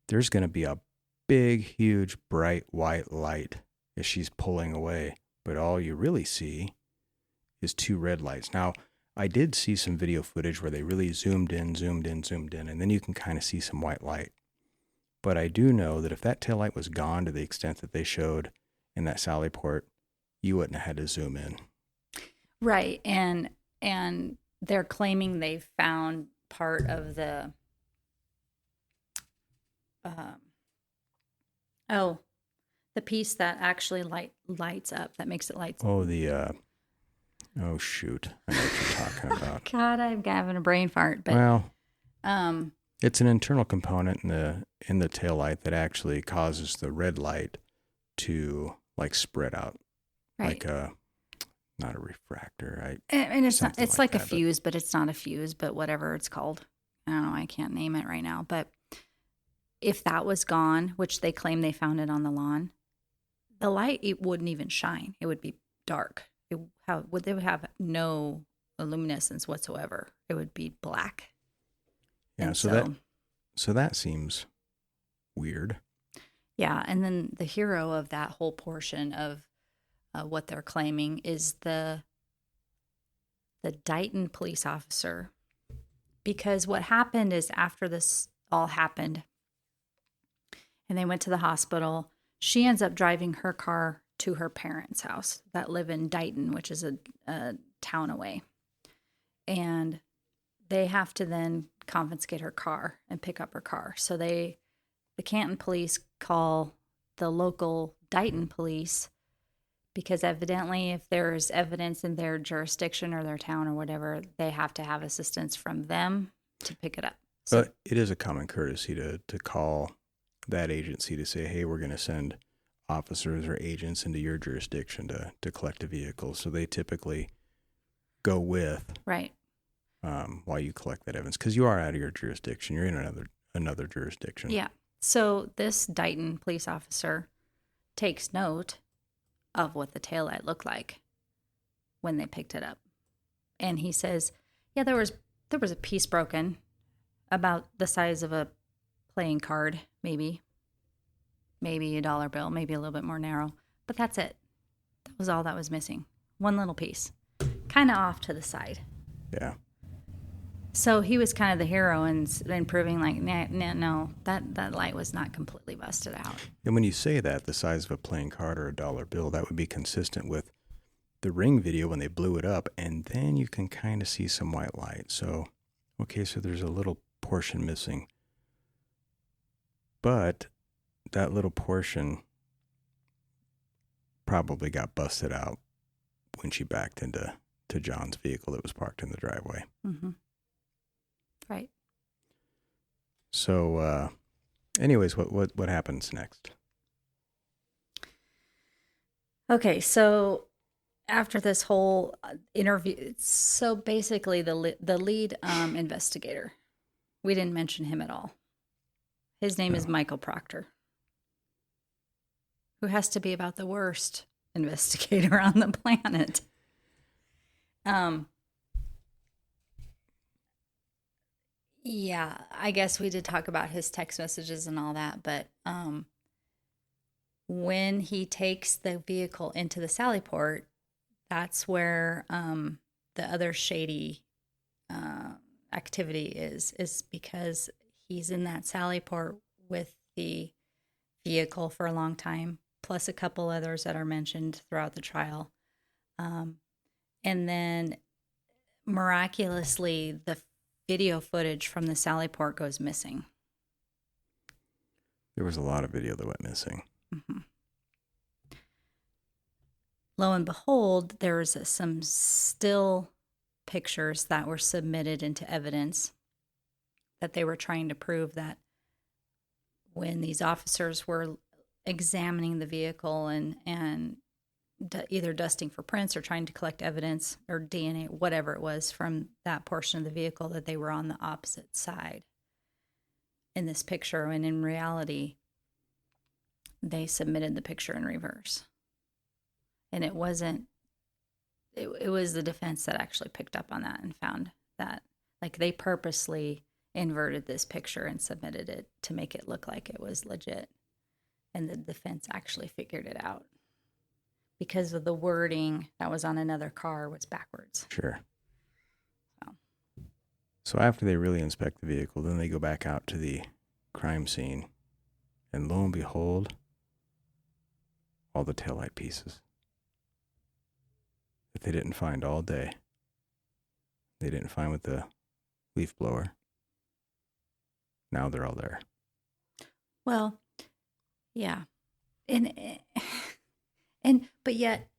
Speaker 2: there's going to be a big, huge, bright white light as she's pulling away. But all you really see is two red lights. Now, I did see some video footage where they really zoomed in, and then you can kind of see some white light. But I do know that if that taillight was gone to the extent that they showed in that Sally port, you wouldn't have had to zoom in.
Speaker 1: Right. And they're claiming they found part of the the piece that actually lights up, that makes it lights up.
Speaker 2: Oh shoot. I know what you're talking about.
Speaker 1: God, I'm having a brain fart. But
Speaker 2: Well, it's an internal component in the taillight that actually causes the red light to like spread out.
Speaker 1: right.
Speaker 2: Like not a refractor, right?
Speaker 1: And it's not,
Speaker 2: something
Speaker 1: it's
Speaker 2: like
Speaker 1: like a
Speaker 2: that, but-
Speaker 1: fuse, but it's not a fuse, but whatever it's called. I don't know. I can't name it right now. But if that was gone, which they claim they found it on the lawn, the light, it wouldn't even shine. It would be dark. They would have no luminescence whatsoever. It would be black.
Speaker 2: Yeah,
Speaker 1: And
Speaker 2: so that seems weird.
Speaker 1: Yeah, and then the hero of that whole portion of what they're claiming is the Dighton police officer. Because what happened is after this all happened and they went to the hospital, she ends up driving her car to her parents' house that live in Dighton, which is a town away. And they have to then confiscate her car and pick up her car. So the Canton police call the local Dighton police because evidently if there's evidence in their jurisdiction or their town or whatever, they have to have assistance from them to pick it up. So,
Speaker 2: But it is a common courtesy to call that agency to say, hey, we're going to send officers or agents into your jurisdiction to collect a vehicle. So they typically go with
Speaker 1: right.
Speaker 2: while you collect that evidence because you are out of your jurisdiction. You're in another jurisdiction.
Speaker 1: Yeah. So this Dighton police officer takes note of what the taillight looked like when they picked it up. And he says, yeah, there was a piece broken about the size of a playing card, maybe a dollar bill, maybe a little bit more narrow, but that's it. That was all that was missing. One little piece, kind of off to the side.
Speaker 2: Yeah.
Speaker 1: So he was kind of the hero and proving like, no, that light was not completely busted out.
Speaker 2: And when you say that, the size of a playing card or a dollar bill, that would be consistent with the Ring video when they blew it up, and then you can kind of see some white light. So, okay, so there's a little portion missing. But that little portion probably got busted out when she backed into John's vehicle that was parked in the driveway.
Speaker 1: Mm-hmm. Right.
Speaker 2: So, anyways, what happens next?
Speaker 1: Okay, so after this whole interview, so basically the lead investigator, we didn't mention him at all. His name is Michael Proctor, who has to be about the worst investigator on the planet. Yeah, I guess we did talk about his text messages and all that, but when he takes the vehicle into the Sally port, that's where the other shady activity is because he's in that Sally port with the vehicle for a long time, plus a couple others that are mentioned throughout the trial. And then miraculously, the video footage from the Sally port goes missing.
Speaker 2: There was a lot of video that went missing.
Speaker 1: Mm-hmm. lo and behold, there was some still pictures that were submitted into evidence that they were trying to prove that when these officers were examining the vehicle and either dusting for prints or trying to collect evidence or DNA, whatever it was from that portion of the vehicle, that they were on the opposite side in this picture. And in reality, they submitted the picture in reverse. And it wasn't, it was the defense that actually picked up on that and found that, like, they purposely inverted this picture and submitted it to make it look like it was legit. And the defense actually figured it out because of the wording that was on another car was backwards.
Speaker 2: Sure. So after they really inspect the vehicle, then they go back out to the crime scene, and lo and behold, all the taillight pieces that they didn't find all day. They didn't find with the leaf blower. Now they're all there.
Speaker 1: Well, yeah. But yet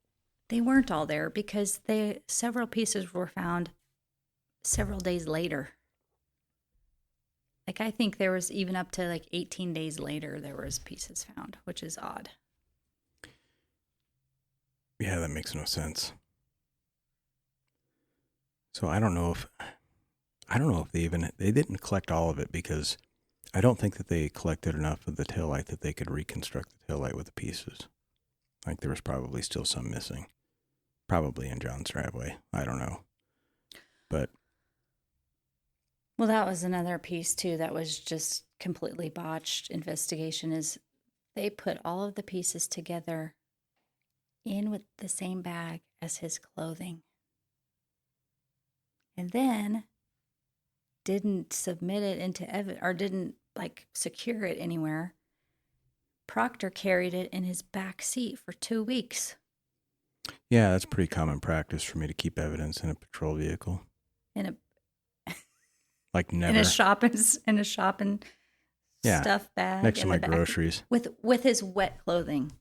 Speaker 1: they weren't all there because several pieces were found several days later. Like, I think there was even up to like 18 days later there was pieces found, which is odd.
Speaker 2: Yeah, that makes no sense. So I don't know if they didn't collect all of it, because I don't think that they collected enough of the taillight that they could reconstruct the taillight with the pieces. Like, there was probably still some missing. Probably in John's driveway. I don't know. But
Speaker 1: well, that was another piece too that was just completely botched investigation, is they put all of the pieces together in with the same bag as his clothing. And then didn't submit it into evidence, or didn't like secure it anywhere. Proctor carried it in his back seat for 2 weeks.
Speaker 2: yeah, that's pretty common practice for me to keep evidence in a patrol vehicle.
Speaker 1: In a
Speaker 2: Like never.
Speaker 1: in a shopping
Speaker 2: Yeah,
Speaker 1: stuff bag
Speaker 2: next to
Speaker 1: in
Speaker 2: my
Speaker 1: the back
Speaker 2: groceries.
Speaker 1: with his wet clothing.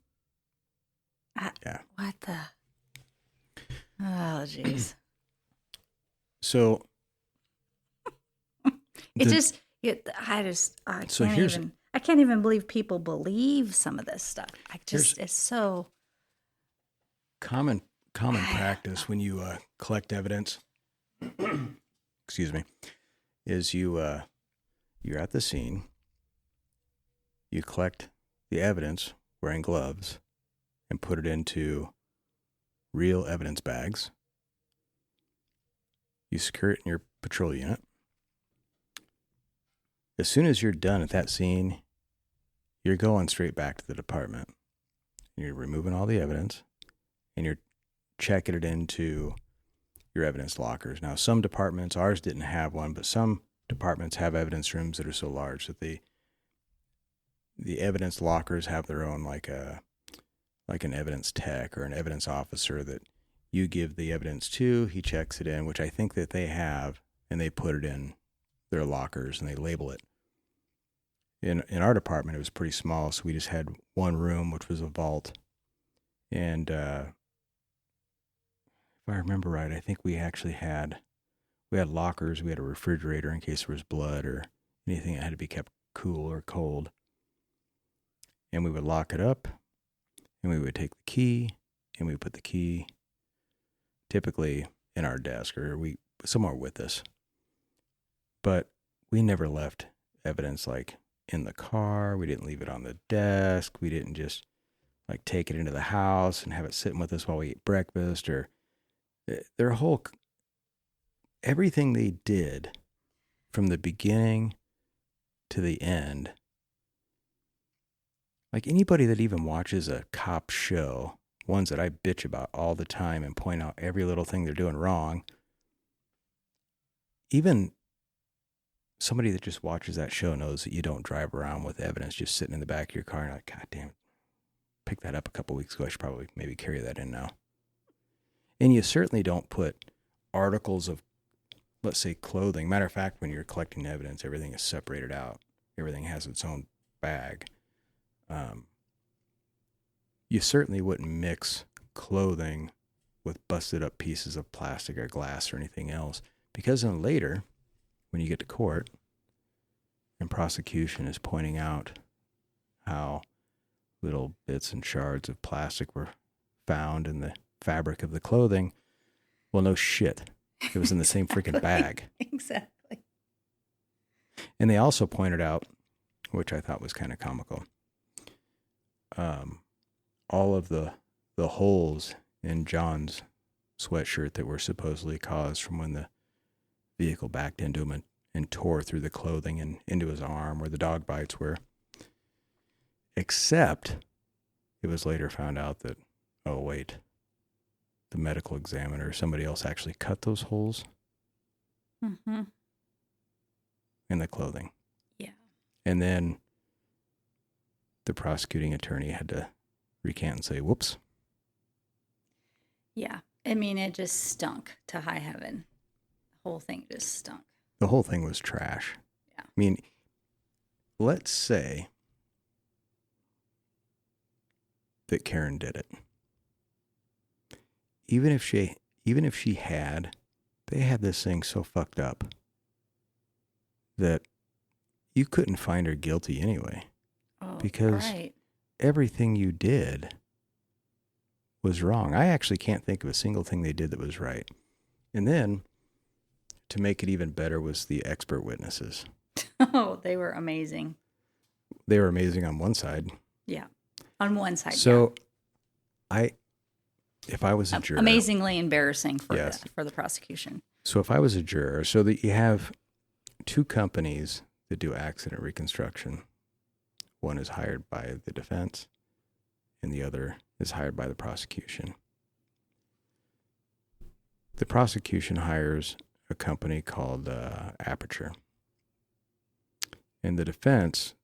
Speaker 2: Yeah.
Speaker 1: What the? Oh, jeez.
Speaker 2: So
Speaker 1: I can't even believe people believe some of this stuff. It's so
Speaker 2: common practice when you collect evidence. Excuse me, is you're at the scene. You collect the evidence wearing gloves and put it into real evidence bags. You secure it in your patrol unit. As soon as you're done at that scene, you're going straight back to the department. You're removing all the evidence, and you're checking it into your evidence lockers. Now, some departments, ours didn't have one, but some departments have evidence rooms that are so large that the evidence lockers have their own, like an evidence tech or an evidence officer that you give the evidence to. He checks it in, which I think that they have, and they put it in their lockers and they label it. In our department, it was pretty small, so we just had one room, which was a vault. And if I remember right, I think we had lockers. We had a refrigerator in case there was blood or anything that had to be kept cool or cold. And we would lock it up, and we would take the key, and we would put the key typically in our desk or somewhere with us. But we never left evidence like in the car. We didn't leave it on the desk. We didn't just like take it into the house and have it sitting with us while we ate breakfast, or everything they did from the beginning to the end. Like anybody that even watches a cop show, ones that I bitch about all the time and point out every little thing they're doing wrong, even somebody that just watches that show knows that you don't drive around with evidence just sitting in the back of your car and you're like, God damn it, picked that up a couple weeks ago. I should probably maybe carry that in now. And you certainly don't put articles of, let's say, clothing. Matter of fact, when you're collecting evidence, everything is separated out. Everything has its own bag. You certainly wouldn't mix clothing with busted up pieces of plastic or glass or anything else. Because then later, when you get to court and prosecution is pointing out how little bits and shards of plastic were found in the fabric of the clothing, well, no shit. It was in the same freaking bag.
Speaker 1: Exactly.
Speaker 2: And they also pointed out, which I thought was kind of comical, all of the holes in John's sweatshirt that were supposedly caused from when the vehicle backed into him and tore through the clothing and into his arm where the dog bites were. Except it was later found out that, oh, wait, the medical examiner, somebody else actually cut those holes in the clothing.
Speaker 1: Yeah.
Speaker 2: And then the prosecuting attorney had to recant and say, whoops.
Speaker 1: Yeah. I mean, it just stunk to high heaven. The whole thing just stunk.
Speaker 2: The whole thing was trash.
Speaker 1: Yeah.
Speaker 2: I mean, let's say that Karen did it. Even if she had, they had this thing so fucked up that you couldn't find her guilty anyway.
Speaker 1: Oh,
Speaker 2: because
Speaker 1: right.
Speaker 2: everything you did was wrong. I actually can't think of a single thing they did that was right. And then, to make it even better, was the expert witnesses.
Speaker 1: Oh, they were amazing.
Speaker 2: They were amazing on one side.
Speaker 1: Yeah. On one side.
Speaker 2: So, if I was a juror.
Speaker 1: Amazingly embarrassing for,
Speaker 2: Yes.
Speaker 1: for the prosecution.
Speaker 2: So if I was a juror, so that you have two companies that do accident reconstruction. One is hired by the defense and the other is hired by the prosecution. The prosecution hires a company called Aperture. And the defense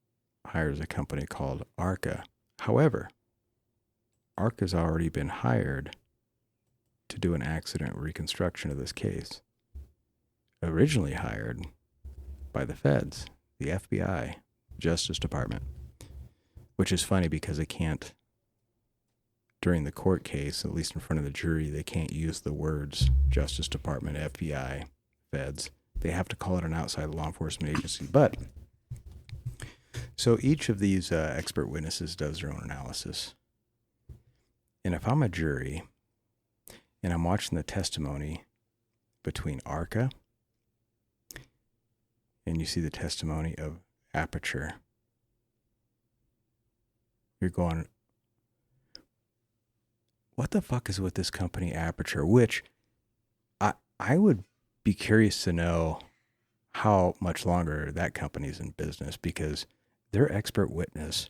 Speaker 2: hires a company called ARCA. However, ARCA's already been hired to do an accident reconstruction of this case. Originally hired by the feds, the FBI, Justice Department. Which is funny because they can't, during the court case, at least in front of the jury, they can't use the words Justice Department, FBI, feds. They have to call it an outside law enforcement agency. But, so each of these expert witnesses does their own analysis. And if I'm a jury and I'm watching the testimony between ARCA and you see the testimony of Aperture, you're going, what the fuck is with this company Aperture? Which I would be curious to know how much longer that company's in business, because their expert witness,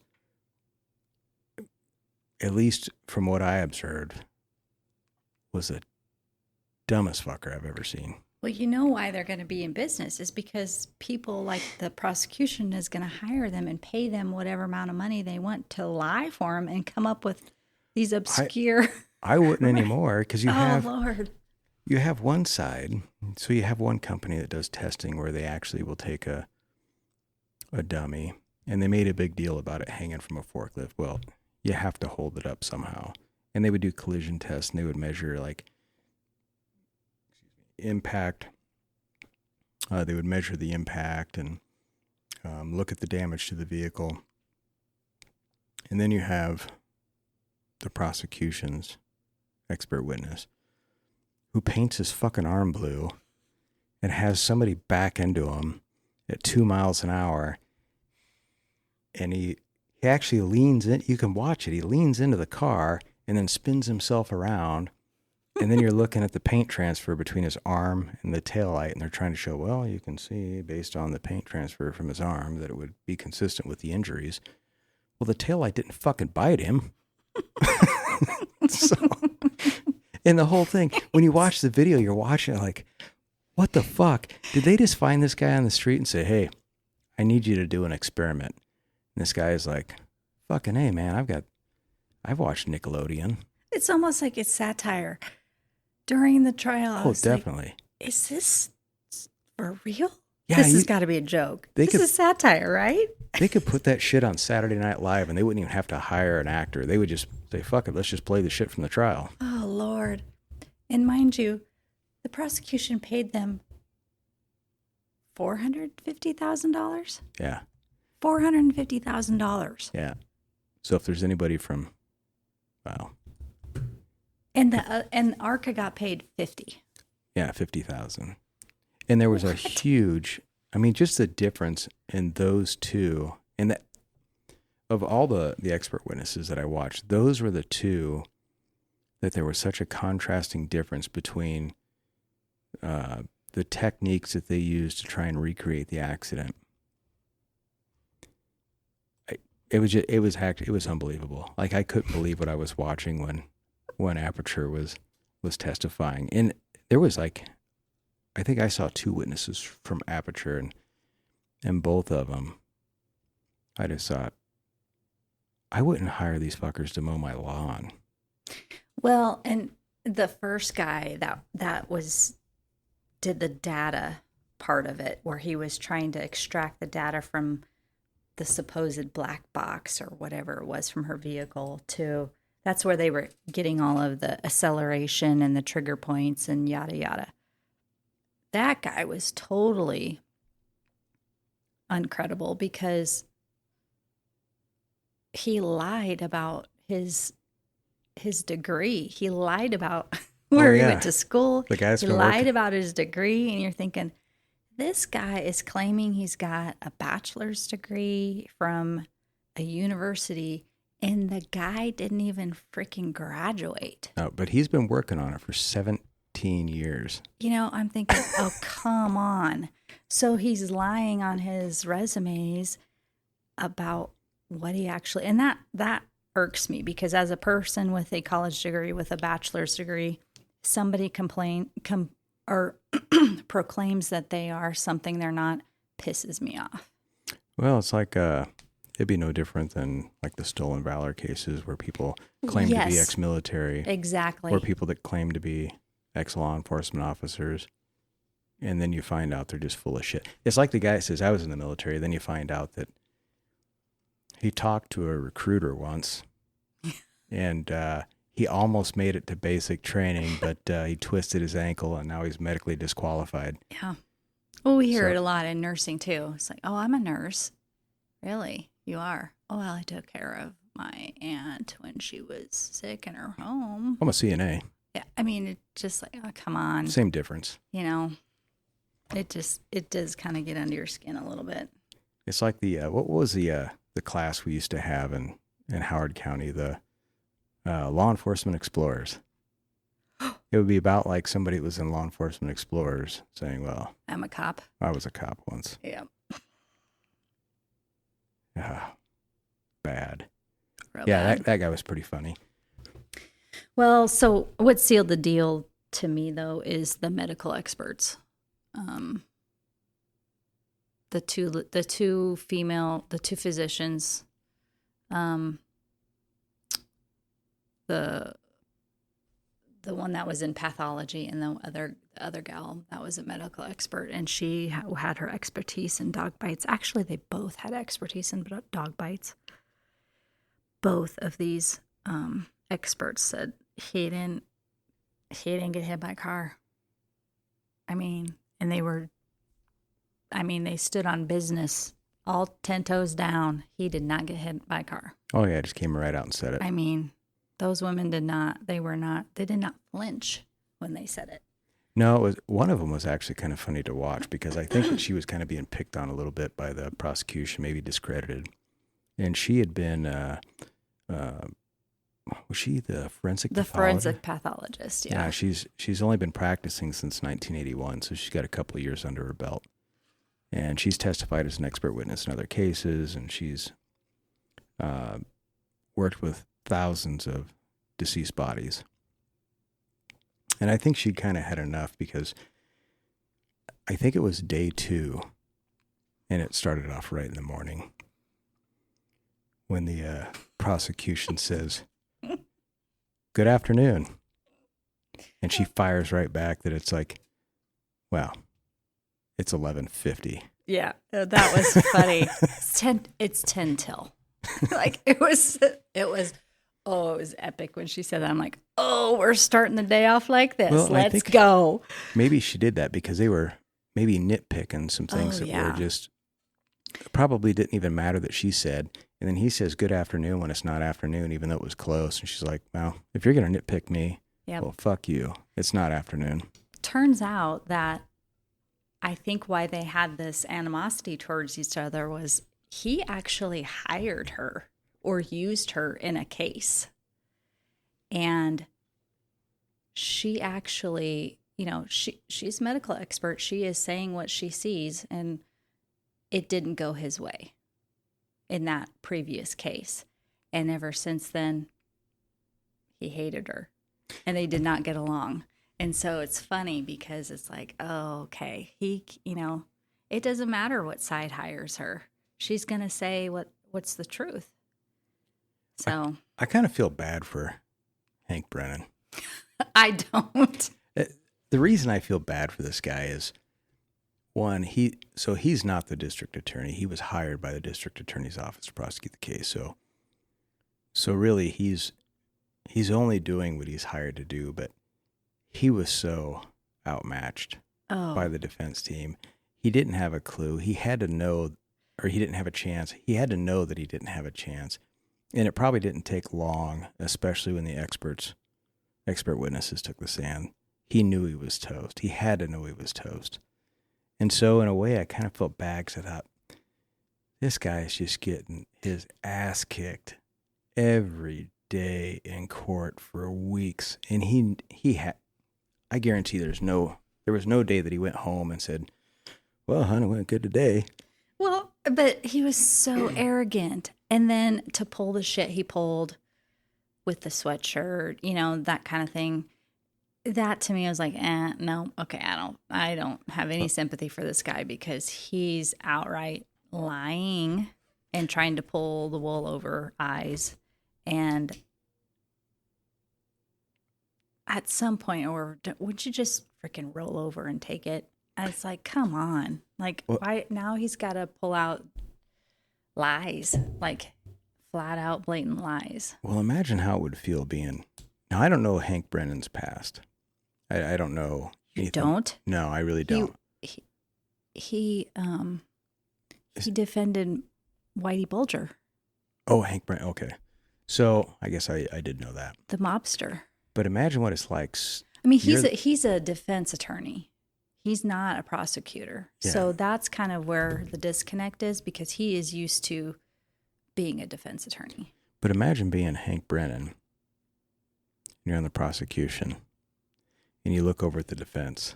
Speaker 2: at least from what I observed, was the dumbest fucker I've ever seen.
Speaker 1: Well, you know why they're going to be in business is because people like the prosecution is going to hire them and pay them whatever amount of money they want to lie for them and come up with these obscure.
Speaker 2: I wouldn't anymore, because you
Speaker 1: Lord.
Speaker 2: You have one side, so you have one company that does testing where they actually will take a dummy, and they made a big deal about it hanging from a forklift. Well, you have to hold it up somehow. And they would do collision tests, and they would measure like impact. They would measure the impact and look at the damage to the vehicle. And then you have the prosecution's expert witness who paints his fucking arm blue and has somebody back into him at 2 miles an hour. And he actually leans in. You can watch it. He leans into the car and then spins himself around. And then you're looking at the paint transfer between his arm and the taillight, and they're trying to show, well, you can see based on the paint transfer from his arm that it would be consistent with the injuries. Well, the taillight didn't fucking bite him. So, and the whole thing, when you watch the video, you're watching it like, what the fuck? Did they just find this guy on the street and say, hey, I need you to do an experiment? And this guy is like, fucking hey, man, I've watched Nickelodeon.
Speaker 1: It's almost like it's satire. During the trial, I was
Speaker 2: definitely.
Speaker 1: like, is this for real?
Speaker 2: Yeah,
Speaker 1: this has got to be a joke. This is satire, right?
Speaker 2: They could put that shit on Saturday Night Live and they wouldn't even have to hire an actor. They would just say, fuck it, let's just play the shit from the trial.
Speaker 1: Oh, Lord. And mind you, the prosecution paid them $450,000?
Speaker 2: Yeah.
Speaker 1: $450,000.
Speaker 2: Yeah. So if there's anybody from, wow.
Speaker 1: And Arca got paid 50.
Speaker 2: Yeah, 50,000. And there was a huge, I mean, just the difference in those two, and that of all the expert witnesses that I watched, those were the two that there was such a contrasting difference between the techniques that they used to try and recreate the accident. It was unbelievable. Like, I couldn't believe what I was watching when Aperture was testifying. And there was like, I think I saw 2 witnesses from Aperture, and both of them, I just thought, I wouldn't hire these fuckers to mow my lawn.
Speaker 1: Well, and the first guy that did the data part of it, where he was trying to extract the data from the supposed black box or whatever it was from her vehicle to, that's where they were getting all of the acceleration and the trigger points and yada yada. That guy was totally uncredible because he lied about his degree. He lied about where he went to school.
Speaker 2: The guy's
Speaker 1: he lied about his degree, and you're thinking, this guy is claiming he's got a bachelor's degree from a university, and the guy didn't even freaking graduate.
Speaker 2: No, but he's been working on it for 17 years.
Speaker 1: You know, I'm thinking, oh, come on. So he's lying on his resumes about what he actually, and that irks me, because as a person with a college degree, with a bachelor's degree, somebody proclaims that they are something they're not, pisses me off.
Speaker 2: Well, it's like it'd be no different than like the stolen valor cases where people claim to be ex-military.
Speaker 1: Exactly.
Speaker 2: Or people that claim to be ex-law enforcement officers, and then you find out they're just full of shit. It's like the guy that says, I was in the military, then you find out that he talked to a recruiter once, and he almost made it to basic training, but he twisted his ankle, and now he's medically disqualified.
Speaker 1: Yeah. Well, we hear it a lot in nursing, too. It's like, oh, I'm a nurse. Really? You are? Oh, well, I took care of my aunt when she was sick in her home.
Speaker 2: I'm a CNA.
Speaker 1: Yeah. I mean, it's just like, oh, come on.
Speaker 2: Same difference.
Speaker 1: You know, it does kind of get under your skin a little bit.
Speaker 2: It's like what was the class we used to have in Howard County, the Law Enforcement Explorers. It would be about like somebody that was in Law Enforcement Explorers saying, well,
Speaker 1: I'm a cop.
Speaker 2: I was a cop once.
Speaker 1: Yeah.
Speaker 2: Bad.
Speaker 1: Real
Speaker 2: yeah,
Speaker 1: bad.
Speaker 2: that guy was pretty funny.
Speaker 1: Well, so what sealed the deal to me, though, is the medical experts. The two physicians, the one that was in pathology, and the other gal that was a medical expert, and she had her expertise in dog bites. Actually, they both had expertise in dog bites. Both of these experts said he didn't get hit by a car. They stood on business, all 10 toes down. He did not get hit by a car.
Speaker 2: Oh yeah, just came right out and said it.
Speaker 1: Those women did not flinch when they said it.
Speaker 2: No, one of them was actually kind of funny to watch, because I think that she was kind of being picked on a little bit by the prosecution, maybe discredited. And she had been, was she the forensic pathologist?
Speaker 1: The forensic pathologist, yeah.
Speaker 2: Yeah, she's only been practicing since 1981, so she's got a couple of years under her belt. And she's testified as an expert witness in other cases, and she's worked with thousands of deceased bodies. And I think she kind of had enough, because I think it was day 2, and it started off right in the morning, when the prosecution says, "Good afternoon." And she fires right back that it's like, well, It's 11:50.
Speaker 1: Yeah, that was funny. It's 10 till. Like it was oh, it was epic when she said that. I'm like, oh, we're starting the day off like this.
Speaker 2: Well,
Speaker 1: Let's go.
Speaker 2: Maybe she did that because they were maybe nitpicking some things that were just probably didn't even matter that she said. And then he says good afternoon when it's not afternoon, even though it was close. And she's like, well, if you're going to nitpick me, well, fuck you. It's not afternoon.
Speaker 1: Turns out that I think why they had this animosity towards each other was he actually hired her or used her in a case. And she actually, she's a medical expert. She is saying what she sees, and it didn't go his way in that previous case. And ever since then, he hated her and they did not get along. And so it's funny because it's like, oh, okay. It doesn't matter what side hires her. She's going to say what's the truth. So
Speaker 2: I kind of feel bad for Hank Brennan.
Speaker 1: I don't.
Speaker 2: The reason I feel bad for this guy is, one, he's not the district attorney. He was hired by the district attorney's office to prosecute the case. So really he's only doing what he's hired to do, but he was so outmatched by the defense team. He didn't have a clue. He had to know, or he didn't have a chance. He had to know that he didn't have a chance. And it probably didn't take long, especially when the expert witnesses took the stand. He knew he was toast. He had to know he was toast. And so in a way, I kind of felt bad because I thought, this guy is just getting his ass kicked every day in court for weeks. And he had, I guarantee there was no day that he went home and said, well, honey, went good today.
Speaker 1: Well, but he was so arrogant. And then to pull the shit he pulled with the sweatshirt, that kind of thing. That to me, I was like, no, okay, I don't have any sympathy for this guy because he's outright lying and trying to pull the wool over eyes. And at some point, or would you just freaking roll over and take it? And it's like, come on. Like, why now he's got to pull out lies, like flat out blatant lies.
Speaker 2: Well, imagine how it would feel being, now I don't know Hank Brennan's past. I don't know anything.
Speaker 1: You don't?
Speaker 2: No, I really don't.
Speaker 1: He defended Whitey Bulger.
Speaker 2: Oh, Hank Brennan. Okay. So I guess I did know that.
Speaker 1: The mobster.
Speaker 2: But imagine what it's like.
Speaker 1: I mean, he's a defense attorney. He's not a prosecutor.
Speaker 2: Yeah.
Speaker 1: So that's kind of where the disconnect is because he is used to being a defense attorney.
Speaker 2: But imagine being Hank Brennan. You're on the prosecution. And you look over at the defense.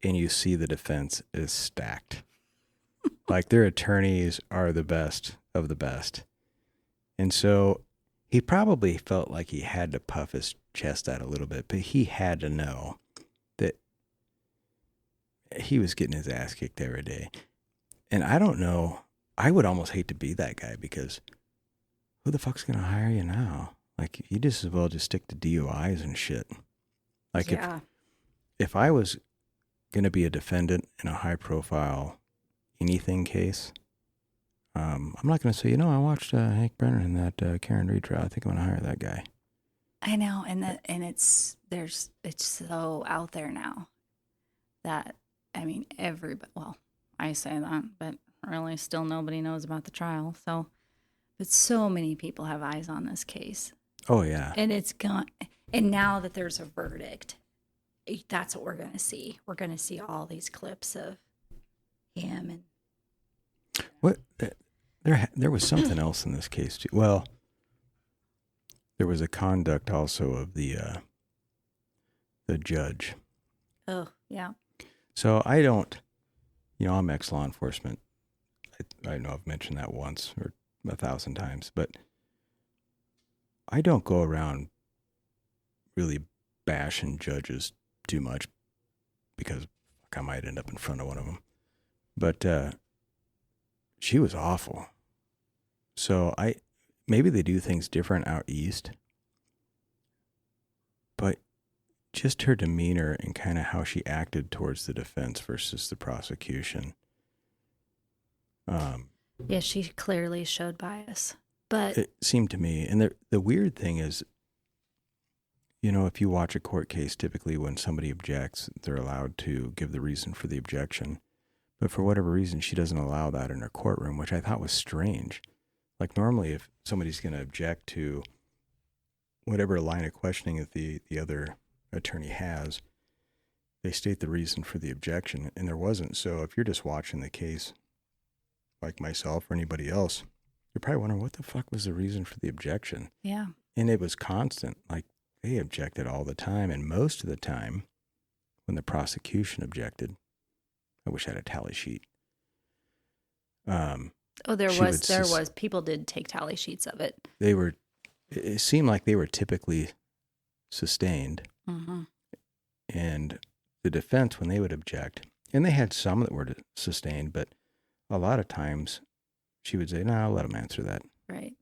Speaker 2: And you see the defense is stacked. Like their attorneys are the best of the best. And so he probably felt like he had to puff his chest out a little bit, but he had to know that he was getting his ass kicked every day. And I don't know, I would almost hate to be that guy because who the fuck's going to hire you now? Like you just as well just stick to DUIs and shit. Like if I was going to be a defendant in a high profile anything case, I'm not going to say, I watched Hank Brennan in that Karen Reed trial. I think I'm going to hire that guy.
Speaker 1: I know, and it's so out there now that everybody. Well, I say that, but really, still nobody knows about the trial. So, but so many people have eyes on this case.
Speaker 2: Oh yeah,
Speaker 1: and it's gone. And now that there's a verdict, that's what we're going to see. We're going to see all these clips of him and.
Speaker 2: What there was something else in this case too. Well, there was a conduct also of the judge.
Speaker 1: Oh yeah.
Speaker 2: So I don't, I'm ex-law enforcement. I know I've mentioned that once or 1,000 times, but I don't go around really bashing judges too much because I might end up in front of one of them. But she was awful. So maybe they do things different out east. But just her demeanor and kind of how she acted towards the defense versus the prosecution.
Speaker 1: Yeah, she clearly showed bias. But
Speaker 2: It seemed to me, and the weird thing is, if you watch a court case, typically when somebody objects, they're allowed to give the reason for the objection. But for whatever reason, she doesn't allow that in her courtroom, which I thought was strange. Like normally, if somebody's going to object to whatever line of questioning that the other attorney has, they state the reason for the objection, and there wasn't. So if you're just watching the case, like myself or anybody else, you're probably wondering, what the fuck was the reason for the objection?
Speaker 1: yeah.
Speaker 2: And it was constant. Like, they objected all the time, and most of the time, when the prosecution objected, I wish I had a tally sheet.
Speaker 1: There was. People did take tally sheets of it.
Speaker 2: It seemed like they were typically sustained.
Speaker 1: Mm-hmm.
Speaker 2: And the defense, when they would object, and they had some that were sustained, but a lot of times she would say, no, I'll let them answer that.
Speaker 1: Right.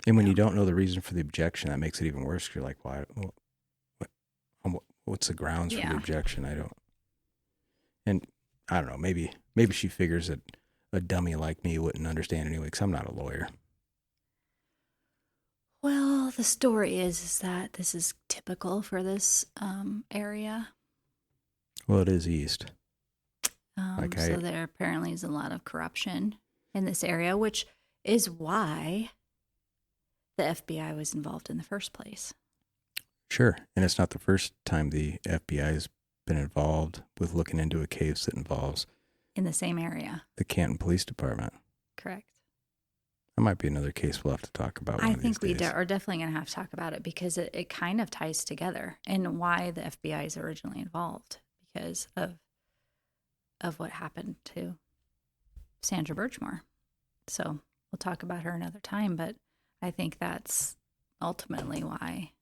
Speaker 2: And when you don't know the reason for the objection, that makes it even worse. You're like, why? What's the grounds for the objection? And I don't know, maybe she figures that a dummy like me wouldn't understand anyway, because I'm not a lawyer.
Speaker 1: Well, the story is that this is typical for this area.
Speaker 2: Well, it is East.
Speaker 1: So there apparently is a lot of corruption in this area, which is why the FBI was involved in the first place.
Speaker 2: Sure. And it's not the first time the FBI has been involved with looking into a case that involves...
Speaker 1: in the same area.
Speaker 2: The Canton Police Department.
Speaker 1: Correct.
Speaker 2: That might be another case we'll have to talk about.
Speaker 1: I think we are definitely going to have to talk about it because it kind of ties together and why the FBI is originally involved because of what happened to Sandra Birchmore. So we'll talk about her another time, but I think that's ultimately why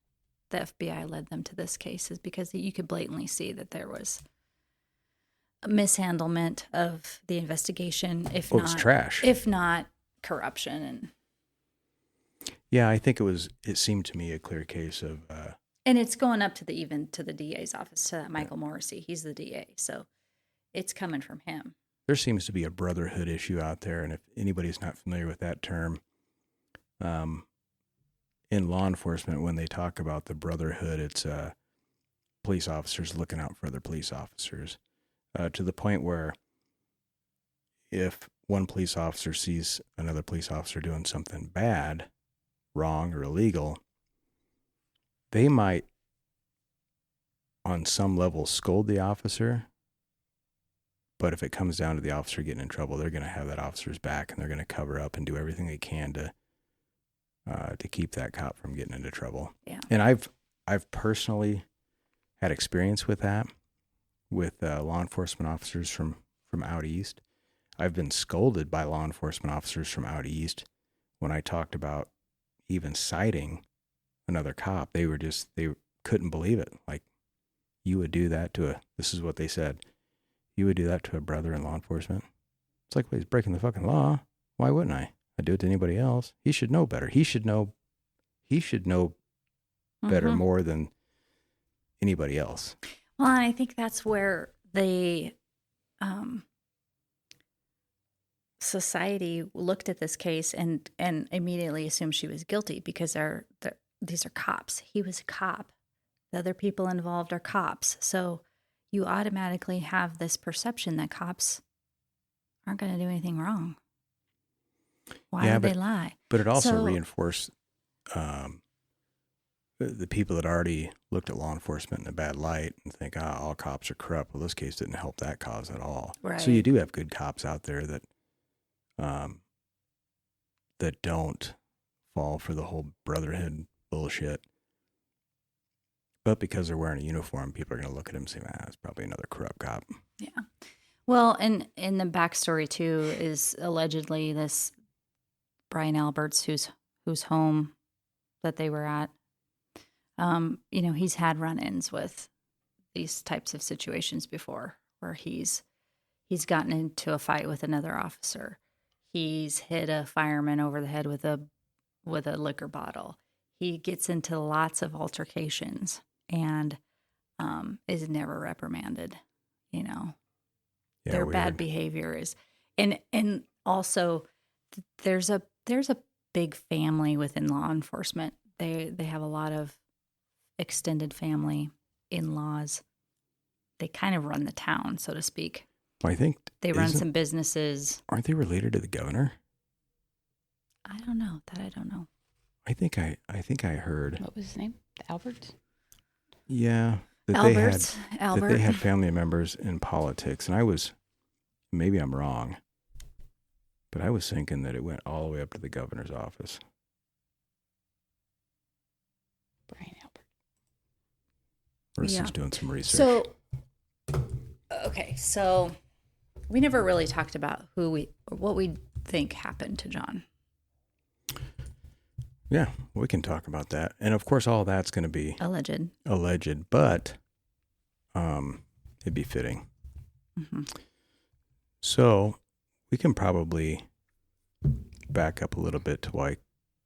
Speaker 1: the FBI led them to this case is because you could blatantly see that there was a mishandlement of the investigation,
Speaker 2: it was trash.
Speaker 1: If not corruption. And
Speaker 2: yeah, I think it seemed to me a clear case of...
Speaker 1: and it's going up to the DA's office, to that Michael Morrissey. He's the DA, so it's coming from him.
Speaker 2: There seems to be a brotherhood issue out there, and if anybody's not familiar with that term, in law enforcement, when they talk about the brotherhood, it's police officers looking out for other police officers, to the point where if one police officer sees another police officer doing something bad, wrong, or illegal, they might, on some level, scold the officer. But if it comes down to the officer getting in trouble, they're going to have that officer's back, and they're going to cover up and do everything they can to keep that cop from getting into trouble.
Speaker 1: Yeah.
Speaker 2: And I've personally had experience with that, with law enforcement officers from out east. I've been scolded by law enforcement officers from out east when I talked about even citing another cop. They couldn't believe it. Like, you would do that this is what they said. You would do that to a brother in law enforcement? It's like, well, he's breaking the fucking law. Why wouldn't I? I'd do it to anybody else. He should know better. He should know better more than anybody else.
Speaker 1: Well, and I think that's where the society looked at this case and immediately assumed she was guilty because these are cops. He was a cop. The other people involved are cops. So you automatically have this perception that cops aren't going to do anything wrong. Why would they lie?
Speaker 2: But it also reinforced the people that already looked at law enforcement in a bad light and think, all cops are corrupt. Well, this case didn't help that cause at all.
Speaker 1: Right.
Speaker 2: So you do have good cops out there that don't fall for the whole brotherhood bullshit. But because they're wearing a uniform, people are going to look at him and say, it's probably another corrupt cop.
Speaker 1: Yeah. Well, and in the backstory, too, is allegedly this Brian Alberts, whose home that they were at, he's had run-ins with these types of situations before where he's gotten into a fight with another officer. He's hit a fireman over the head with a liquor bottle. he gets into lots of altercations and is never reprimanded. You know,
Speaker 2: Yeah,
Speaker 1: their
Speaker 2: weird.
Speaker 1: bad behavior is, and also there's a big family within law enforcement. They have a lot of extended family, in-laws. They kind of run the town, so to speak.
Speaker 2: Well, I think
Speaker 1: They run some businesses.
Speaker 2: Aren't they related to the governor?
Speaker 1: I don't know. That I don't know.
Speaker 2: I think I heard.
Speaker 3: What was his name? The Alberts?
Speaker 2: Yeah,
Speaker 1: Albert.
Speaker 2: that they had family members in politics, and maybe I'm wrong, but I was thinking that it went all the way up to the governor's office.
Speaker 3: Brian Albert.
Speaker 2: Marissa's doing some research.
Speaker 1: So, okay, so we never really talked about what we think happened to John.
Speaker 2: Yeah, we can talk about that, and of course, all that's going to be
Speaker 1: Alleged,
Speaker 2: but it'd be fitting.
Speaker 1: Mm-hmm.
Speaker 2: So we can probably back up a little bit to why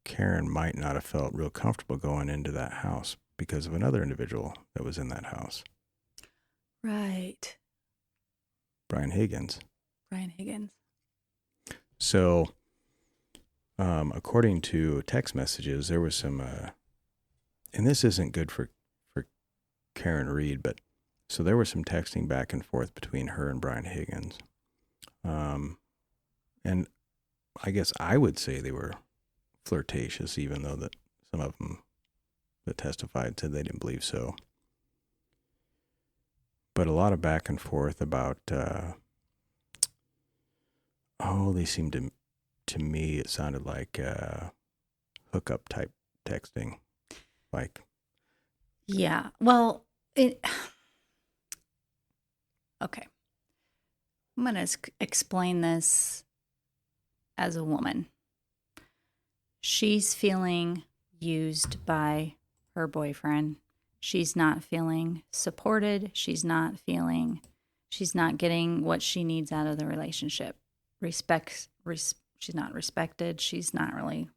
Speaker 2: Karen might not have felt real comfortable going into that house because of another individual that was in that house.
Speaker 1: Right.
Speaker 2: Brian Higgins. So, according to text messages, there was some, and this isn't good for Karen Reed, but so there was some texting back and forth between her and Brian Higgins. And I guess I would say they were flirtatious, even though that some of them that testified said they didn't believe so. But a lot of back and forth about, they seemed to me, it sounded like hookup type texting. Like,
Speaker 1: Yeah. Well, okay. I'm going to explain this as a woman. She's feeling used by her boyfriend. She's not feeling supported. She's not getting what she needs out of the relationship. She's not respected. She's not really,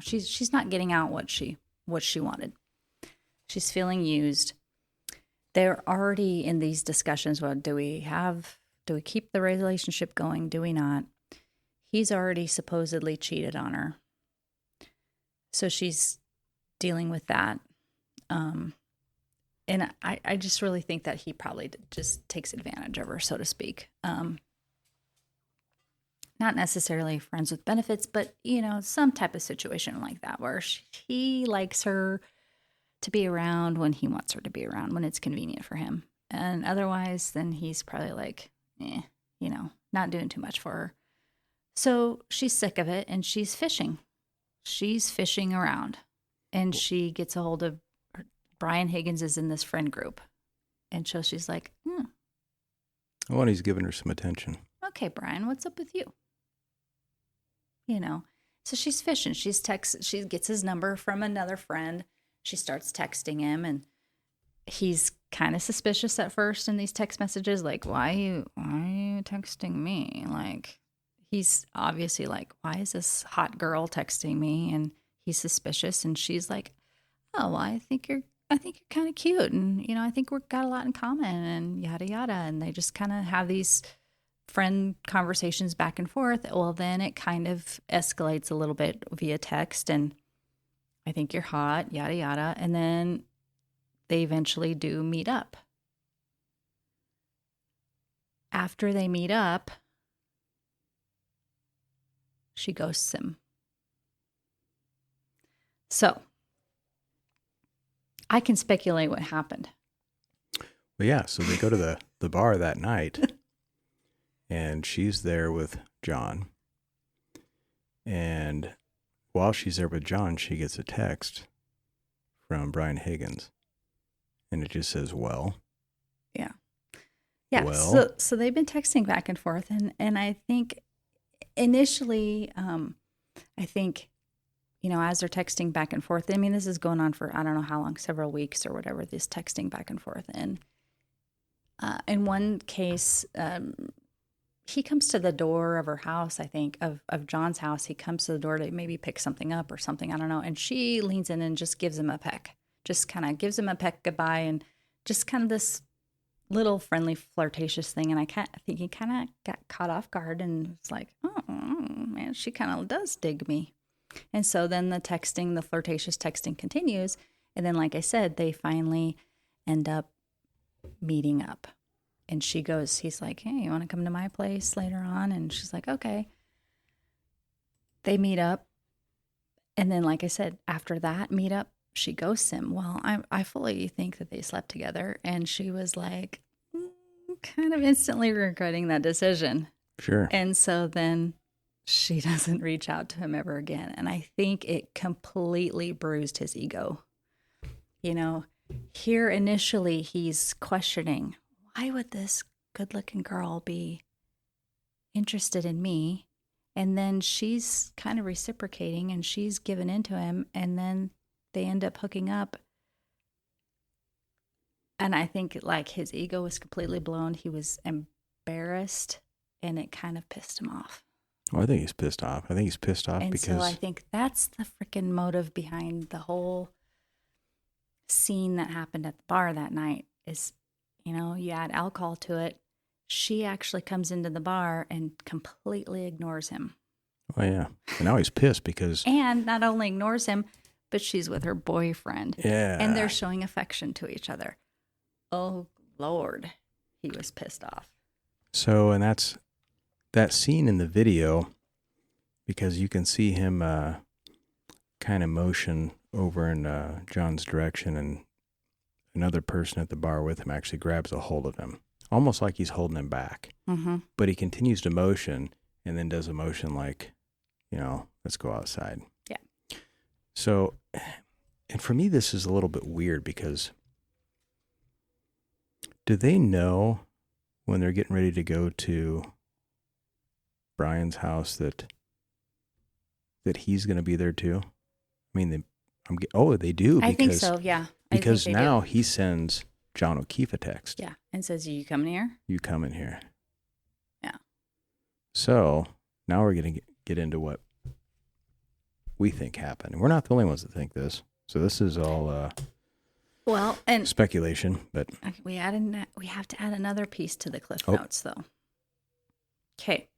Speaker 1: she's not getting out what she wanted. She's feeling used. They're already in these discussions. Well, do we keep the relationship going? Do we not? He's already supposedly cheated on her. So she's dealing with that. And I just really think that he probably just takes advantage of her, so to speak. Not necessarily friends with benefits, but, some type of situation like that where he likes her to be around when he wants her to be around, when it's convenient for him. And otherwise, then he's probably like, not doing too much for her. So she's sick of it and she's fishing. She's fishing around and she gets a hold of Brian Higgins is in this friend group. And so she's like,
Speaker 2: oh, and he's giving her some attention.
Speaker 1: Okay, Brian, what's up with you? So she's fishing. She gets his number from another friend. She starts texting him and he's kind of suspicious at first in these text messages. Like, why are you texting me? Like, he's obviously like, why is this hot girl texting me? And he's suspicious. And she's like, oh, well, I think you're kind of cute. And, I think we've got a lot in common and yada, yada. And they just kind of have these friend conversations back and forth. Well, then it kind of escalates a little bit via text. And I think you're hot, yada, yada. And then they eventually do meet up. After they meet up, she ghosts him. So I can speculate what happened.
Speaker 2: Well, yeah, so they go to the bar that night, and she's there with John. And while she's there with John, she gets a text from Brian Higgins. And it just says, well.
Speaker 1: Yeah. Yeah. Well. So they've been texting back and forth. And I think initially, as they're texting back and forth, this is going on for, I don't know how long, several weeks or whatever, this texting back and forth. And in one case, he comes to the door of her house, I think, of John's house. He comes to the door to maybe pick something up or something. I don't know. And she leans in and just gives him a peck, just kind of gives him a peck goodbye, and just kind of this little friendly, flirtatious thing. And I think he kind of got caught off guard and was like, oh, man, she kind of does dig me. And so then the flirtatious texting continues. And then, like I said, they finally end up meeting up. And he's like, hey, you want to come to my place later on? And she's like, okay. They meet up. And then, like I said, after that meetup, she ghosts him. Well, I fully think that they slept together. And she was like, kind of instantly regretting that decision.
Speaker 2: Sure.
Speaker 1: And so then she doesn't reach out to him ever again. And I think it completely bruised his ego. You know, here initially he's questioning, why would this good-looking girl be interested in me? And then she's kind of reciprocating and she's given into him, and then they end up hooking up. And I think like his ego was completely blown. He was embarrassed, and it kind of pissed him off.
Speaker 2: Well, I think he's pissed off. I think he's pissed off because...
Speaker 1: so I think that's the freaking motive behind the whole scene that happened at the bar that night is, you know, you add alcohol to it. She actually comes into the bar and completely ignores him.
Speaker 2: Oh, yeah. And now he's pissed because...
Speaker 1: And not only ignores him, but she's with her boyfriend.
Speaker 2: Yeah.
Speaker 1: And they're showing affection to each other. Oh, Lord. He was pissed off.
Speaker 2: So, and that's that scene in the video, because you can see him kind of motion over in John's direction, and another person at the bar with him actually grabs a hold of him, almost like he's holding him back.
Speaker 1: Mm-hmm.
Speaker 2: But he continues to motion and then does a motion like, you know, let's go outside.
Speaker 1: Yeah.
Speaker 2: So, and for me, this is a little bit weird because do they know when they're getting ready to go to Brian's house that he's going to be there too? I mean, they do.
Speaker 1: I think so, yeah.
Speaker 2: Because now he sends John O'Keefe a text.
Speaker 1: Yeah, and says, you coming here?
Speaker 2: You coming here.
Speaker 1: Yeah.
Speaker 2: So now we're going to get into what we think happened. And we're not the only ones that think this. So this is all and speculation. But
Speaker 1: we have to add another piece to the Cliff Notes, though. Okay.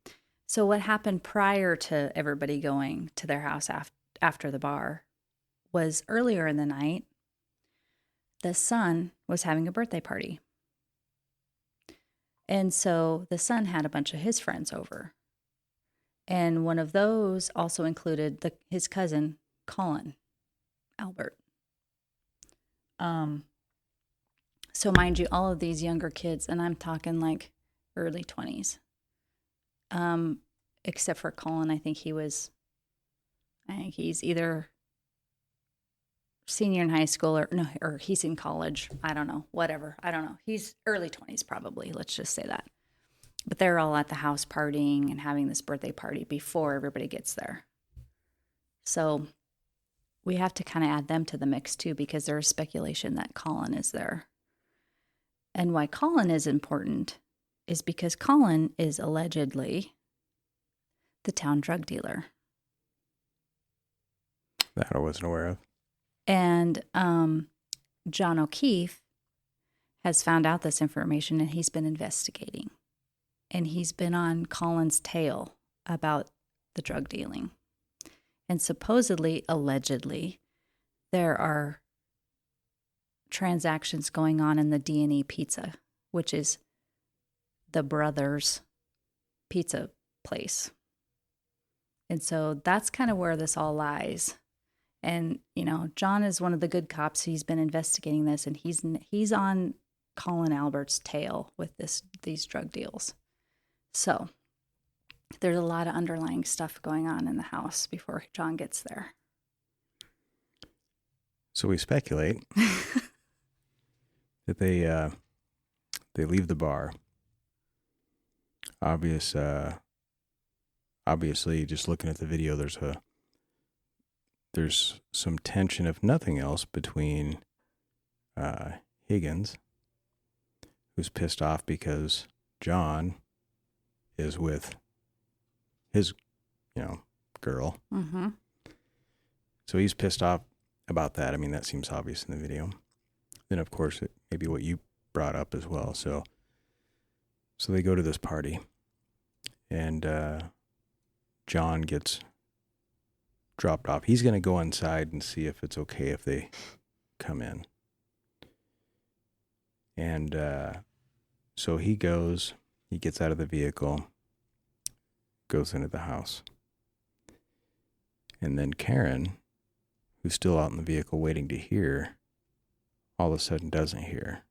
Speaker 1: So what happened prior to everybody going to their house after the bar was earlier in the night, the son was having a birthday party. And so the son had a bunch of his friends over. And one of those also included his cousin, Colin Albert. So mind you, all of these younger kids, and I'm talking like early 20s, except for Colin, I think he's either senior in high school or he's in college. I don't know, whatever. I don't know. He's early 20s probably. Let's just say that. But they're all at the house partying and having this birthday party before everybody gets there. So we have to kind of add them to the mix too, because there is speculation that Colin is there. And why Colin is important is because Colin is allegedly the town drug dealer.
Speaker 2: That I wasn't aware of.
Speaker 1: And John O'Keefe has found out this information, and he's been investigating. And he's been on Colin's tail about the drug dealing. And supposedly, allegedly, there are transactions going on in the D&E Pizza, which is the brothers' pizza place. And so that's kind of where this all lies. And, you know, John is one of the good cops. He's been investigating this, and he's on Colin Albert's tail with these drug deals. So there's a lot of underlying stuff going on in the house before John gets there.
Speaker 2: So we speculate that they leave the bar. Obviously, just looking at the video, there's some tension, if nothing else, between Higgins, who's pissed off because John is with his, girl.
Speaker 1: Mm-hmm.
Speaker 2: So he's pissed off about that. I mean, that seems obvious in the video. Then, of course, maybe what you brought up as well. So they go to this party, and John gets dropped off. He's going to go inside and see if it's okay if they come in. And so he gets out of the vehicle, goes into the house. And then Karen, who's still out in the vehicle waiting to hear, all of a sudden doesn't hear.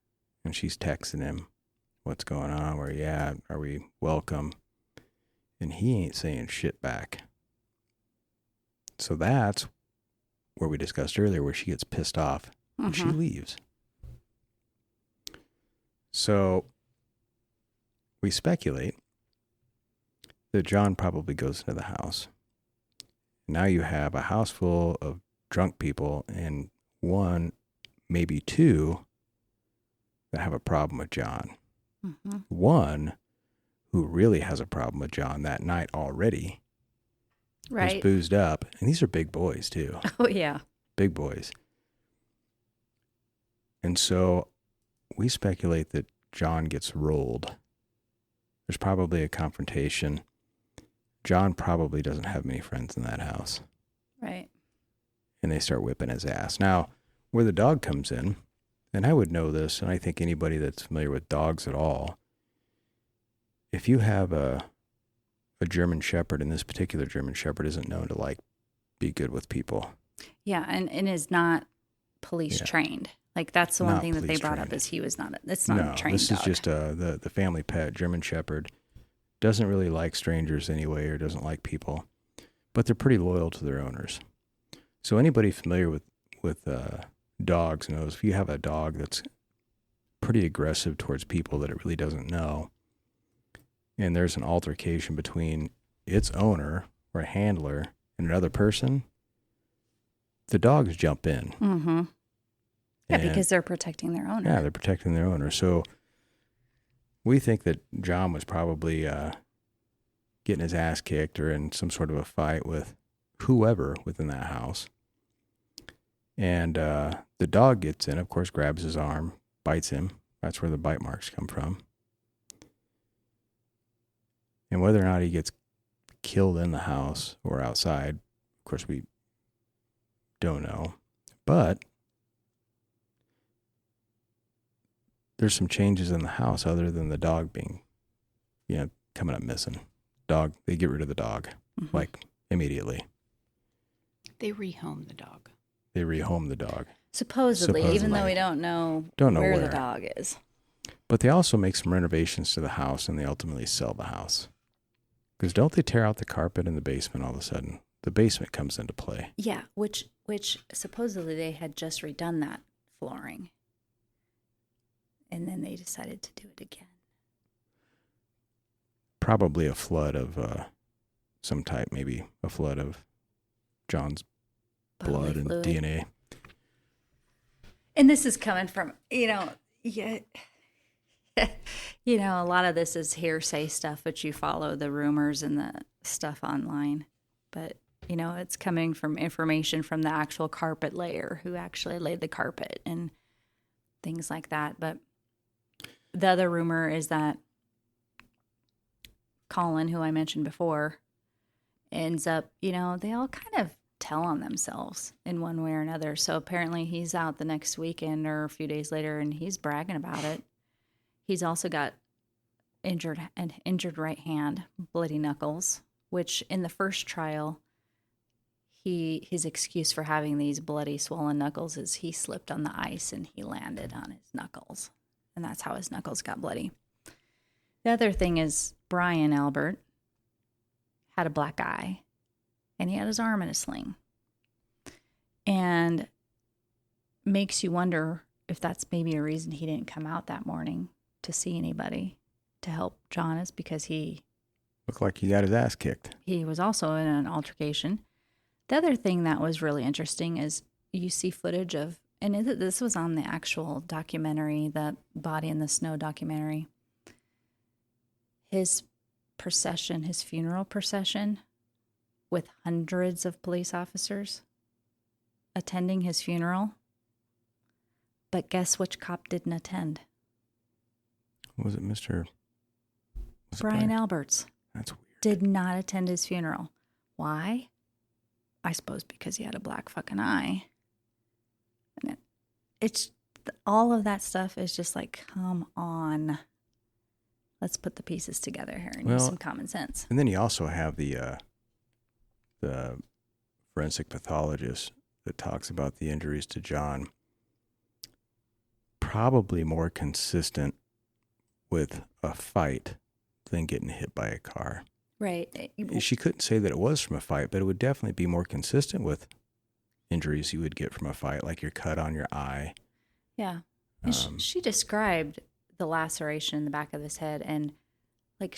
Speaker 2: And she's texting him, what's going on? Where you at? Are we welcome? And he ain't saying shit back. So that's where we discussed earlier, where she gets pissed off and she leaves. So we speculate that John probably goes into the house. Now you have a house full of drunk people and one, maybe two, that have a problem with John.
Speaker 1: Mm-hmm.
Speaker 2: One who really has a problem with John that night already.
Speaker 1: Right.
Speaker 2: Who's boozed up. And these are big boys, too.
Speaker 1: Oh, yeah.
Speaker 2: Big boys. And so we speculate that John gets rolled. There's probably a confrontation. John probably doesn't have many friends in that house.
Speaker 1: Right.
Speaker 2: And they start whipping his ass. Now, where the dog comes in, and I would know this, and I think anybody that's familiar with dogs at all, if you have a German Shepherd, and this particular German Shepherd isn't known to be good with people.
Speaker 1: Yeah, and is not police trained. Like that's the one
Speaker 2: Not
Speaker 1: thing that they
Speaker 2: police
Speaker 1: brought up
Speaker 2: trained.
Speaker 1: is he was not. It's not a trained
Speaker 2: this
Speaker 1: dog.
Speaker 2: is just the family pet. German Shepherd doesn't really like strangers anyway, or doesn't like people, but they're pretty loyal to their owners. So anybody familiar with dogs knows if you have a dog that's pretty aggressive towards people that it really doesn't know, and there's an altercation between its owner or a handler and another person, the dogs jump in.
Speaker 1: Mm-hmm. Yeah, because they're protecting their owner.
Speaker 2: Yeah, they're protecting their owner. So we think that John was probably getting his ass kicked or in some sort of a fight with whoever within that house. And the dog gets in, of course, grabs his arm, bites him. That's where the bite marks come from. And whether or not he gets killed in the house or outside, of course, we don't know. But there's some changes in the house other than the dog being, coming up missing. Dog, they get rid of the dog, immediately.
Speaker 3: They rehome the dog.
Speaker 2: They rehome the dog.
Speaker 1: Supposedly, even though we don't know where the dog is.
Speaker 2: But they also make some renovations to the house, and they ultimately sell the house. Because don't they tear out the carpet in the basement all of a sudden? The basement comes into play.
Speaker 1: Yeah, which supposedly they had just redone that flooring. And then they decided to do it again.
Speaker 2: Probably a flood of some type, maybe a flood of John's blood and
Speaker 1: fluid.
Speaker 2: DNA.
Speaker 1: And this is coming from, a lot of this is hearsay stuff, but you follow the rumors and the stuff online. But, it's coming from information from the actual carpet layer who actually laid the carpet and things like that. But the other rumor is that Colin, who I mentioned before, ends up, they all kind of tell on themselves in one way or another. So apparently he's out the next weekend or a few days later and he's bragging about it. He's also got an injured right hand, bloody knuckles, which in the first trial, his excuse for having these bloody swollen knuckles is he slipped on the ice and he landed on his knuckles. And that's how his knuckles got bloody. The other thing is Brian Albert had a black eye and he had his arm in a sling. And makes you wonder if that's maybe a reason he didn't come out that morning to see anybody to help John, is because he
Speaker 2: looked like he got his ass kicked.
Speaker 1: He was also in an altercation. The other thing that was really interesting is you see footage of, and this was on the actual documentary, the Body in the Snow documentary. His procession, his funeral procession, with hundreds of police officers attending his funeral. But guess which cop didn't attend?
Speaker 2: Was it Mr.
Speaker 1: Brian Alberts.
Speaker 2: That's weird.
Speaker 1: Did not attend his funeral. Why? I suppose because he had a black fucking eye. And it's all of that stuff is just like, come on. Let's put the pieces together here and use some common sense.
Speaker 2: And then you also have the forensic pathologist that talks about the injuries to John. Probably more consistent with a fight than getting hit by a car.
Speaker 1: Right.
Speaker 2: She couldn't say that it was from a fight, but it would definitely be more consistent with injuries you would get from a fight, like your cut on your eye.
Speaker 1: Yeah. And she described the laceration in the back of his head and like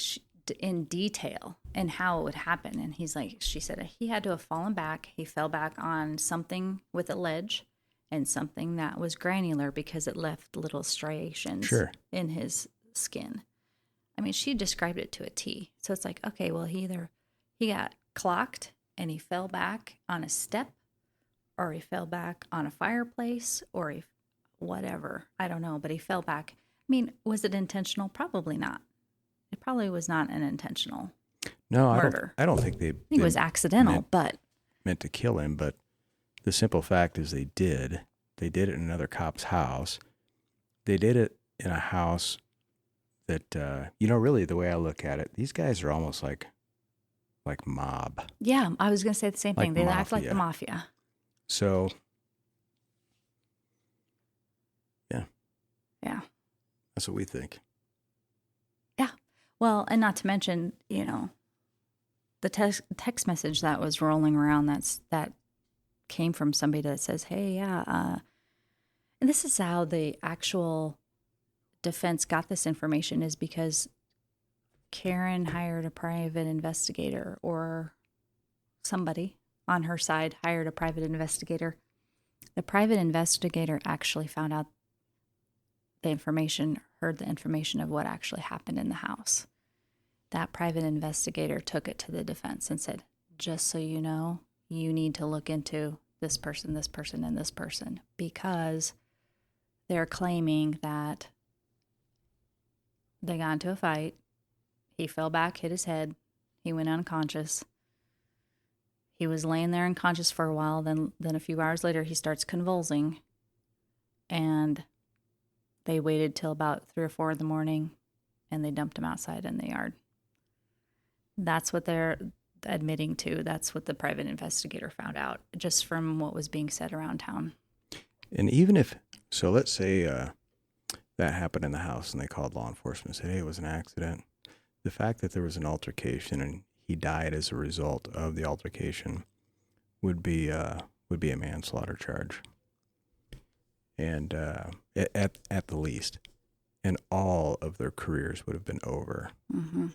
Speaker 1: in detail and how it would happen. And she said he had to have fallen back. He fell back on something with a ledge and something that was granular because it left little striations in his skin. I mean, she described it to a T. So it's like, okay, well, he got clocked and he fell back on a step, or he fell back on a fireplace, or whatever. I don't know, but he fell back. I mean, was it intentional? Probably not. It probably was not an intentional murder.
Speaker 2: I don't think they.
Speaker 1: I think it was accidental, but
Speaker 2: meant to kill him. But the simple fact is, they did. They did it in another cop's house. They did it in a house that really the way I look at it, these guys are almost like mob.
Speaker 1: Yeah, I was going to say the same thing. They act like the
Speaker 2: mafia. So, yeah.
Speaker 1: Yeah.
Speaker 2: That's what we think.
Speaker 1: Yeah. Well, and not to mention, the text message that was rolling around that came from somebody that says, hey, yeah, and this is how the actual defense got this information, is because Karen hired a private investigator, or somebody on her side hired a private investigator. The private investigator actually found out the information, heard the information of what actually happened in the house. That private investigator took it to the defense and said, just so you know, you need to look into this person, and this person, because they're claiming that they got into a fight. He fell back, hit his head. He went unconscious. He was laying there unconscious for a while. Then a few hours later, he starts convulsing. And they waited till about 3 or 4 in the morning, and they dumped him outside in the yard. That's what they're admitting to. That's what the private investigator found out, just from what was being said around town.
Speaker 2: And even if, so let's say that happened in the house and they called law enforcement and said, hey, it was an accident. The fact that there was an altercation and he died as a result of the altercation would be a manslaughter charge. And at the least. And all of their careers would have been over.
Speaker 1: Mm-hmm.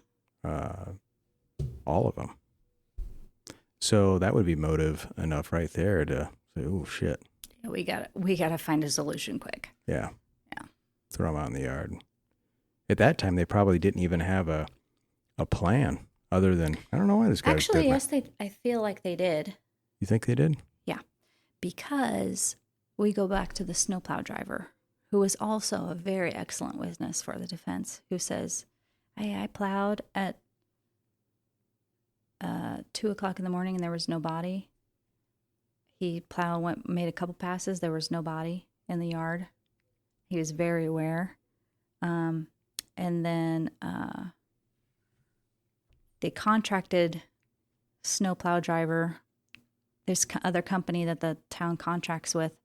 Speaker 2: All of them. So that would be motive enough right there to say, oh, shit.
Speaker 1: Yeah, we gotta find a solution quick.
Speaker 2: Yeah. Throw them out in the yard. At that time, they probably didn't even have a plan other than, I don't know why this guy.
Speaker 1: Actually, yes, I feel like they did.
Speaker 2: You think they did?
Speaker 1: Yeah. Because we go back to the snowplow driver, who was also a very excellent witness for the defense, who says, hey, I plowed at 2 o'clock in the morning and there was no body. He made a couple passes. There was no body in the yard. He was very aware. And then the contracted snowplow driver, this other company that the town contracts with,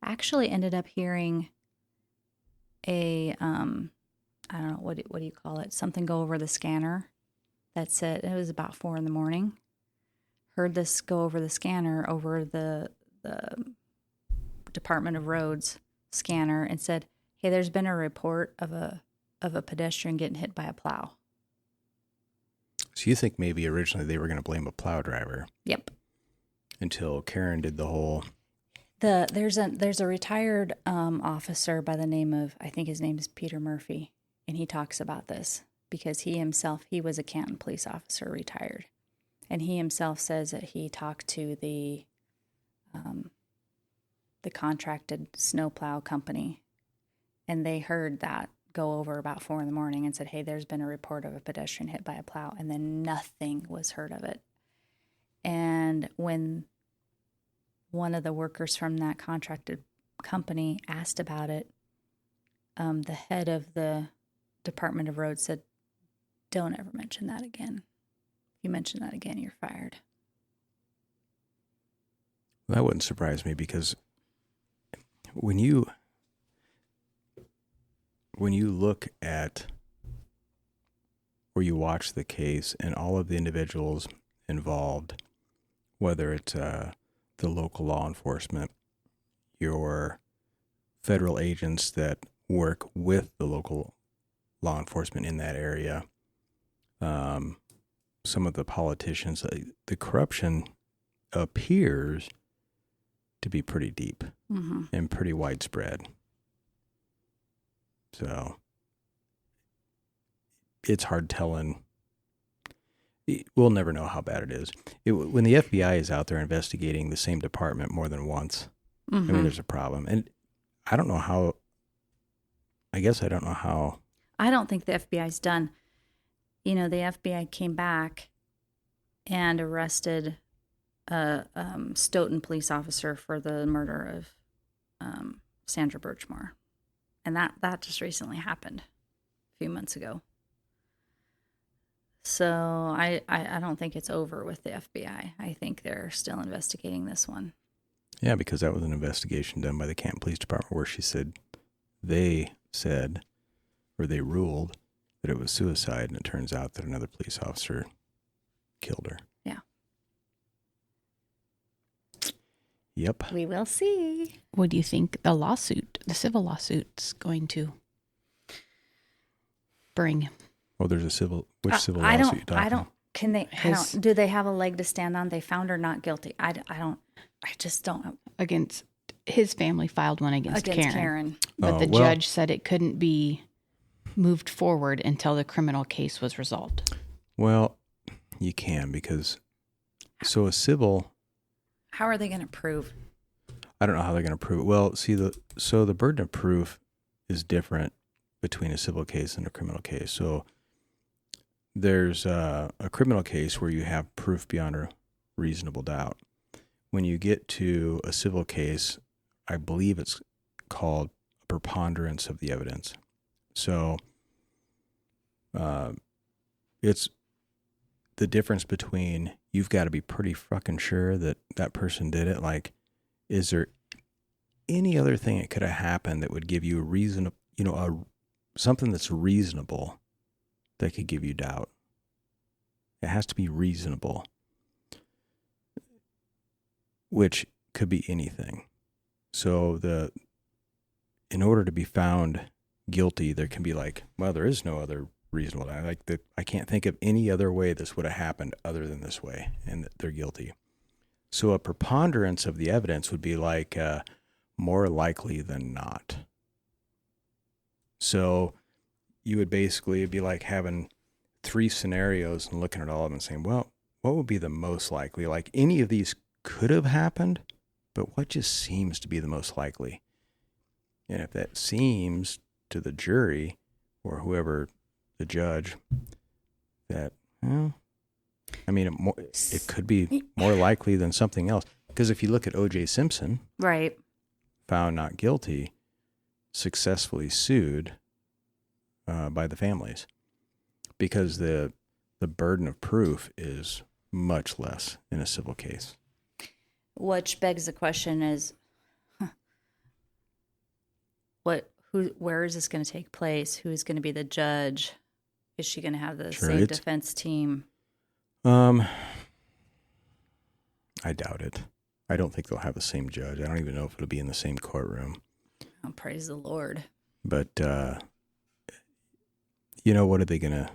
Speaker 1: actually ended up hearing I don't know, what do you call it? Something go over the scanner that said, it was about 4 in the morning. Heard this go over the scanner, over the Department of Roads scanner, and said, hey, there's been a report of a pedestrian getting hit by a plow.
Speaker 2: So you think maybe originally they were going to blame a plow driver?
Speaker 1: Yep.
Speaker 2: Until Karen did the whole.
Speaker 1: There's a retired officer by the name of, I think his name is Peter Murphy, and he talks about this. because he was a Canton police officer, retired. And he himself says that he talked to the contracted snowplow company, and they heard that go over about 4 a.m. and said, hey, there's been a report of a pedestrian hit by a plow, and then nothing was heard of it. And when one of the workers from that contracted company asked about it, the head of the Department of Roads said, don't ever mention that again. If you mention that again, you're fired.
Speaker 2: That wouldn't surprise me, because when you look at or you watch the case and all of the individuals involved, whether it's the local law enforcement, your federal agents that work with the local law enforcement in that area, some of the politicians, the corruption appears to be pretty deep and pretty widespread. So it's hard telling. We'll never know how bad it is. When the FBI is out there investigating the same department more than once, I mean, there's a problem. And I don't know how. I guess I don't know how.
Speaker 1: I don't think the FBI's done. The FBI came back and arrested a Stoughton police officer for the murder of Sandra Birchmore. And that just recently happened a few months ago. So I don't think it's over with the FBI. I think they're still investigating this one.
Speaker 2: Yeah, because that was an investigation done by the Canton Police Department where they ruled that it was suicide, and it turns out that another police officer killed her.
Speaker 1: Yeah.
Speaker 2: Yep.
Speaker 1: We will see.
Speaker 3: What do you think the civil lawsuit's going to bring?
Speaker 2: Oh, there's civil lawsuit?
Speaker 1: Do they have a leg to stand on? They found her not guilty. I just don't.
Speaker 3: Against his family filed one against Karen. But the judge said it couldn't be moved forward until the criminal case was resolved.
Speaker 2: Well, you can, because a civil.
Speaker 1: How are they going to prove?
Speaker 2: I don't know how they're going to prove it. Well, see, the burden of proof is different between a civil case and a criminal case. So there's a criminal case where you have proof beyond a reasonable doubt. When you get to a civil case, I believe it's called a preponderance of the evidence. So it's the difference between, you've got to be pretty fucking sure that that person did it. Like, is there any other thing that could have happened that would give you a reason, something that's reasonable that could give you doubt? It has to be reasonable, which could be anything. So in order to be found guilty, there can be there is no other reasonable doubt. I can't think of any other way this would have happened other than this way, and that they're guilty. So a preponderance of the evidence would be more likely than not. So you would basically be like having 3 scenarios and looking at all of them and saying, well, what would be the most likely? Like, any of these could have happened, but what just seems to be the most likely? And if that seems to the jury or whoever, the judge, that, it could be more likely than something else. Because if you look at O.J. Simpson,
Speaker 1: right,
Speaker 2: found not guilty, successfully sued by the families, because the burden of proof is much less in a civil case.
Speaker 1: Which begs the question is, where is this going to take place? Who's going to be the judge? Is she going to have the same defense team?
Speaker 2: I doubt it. I don't think they'll have the same judge. I don't even know if it'll be in the same courtroom.
Speaker 1: Oh, praise the Lord.
Speaker 2: But what are they gonna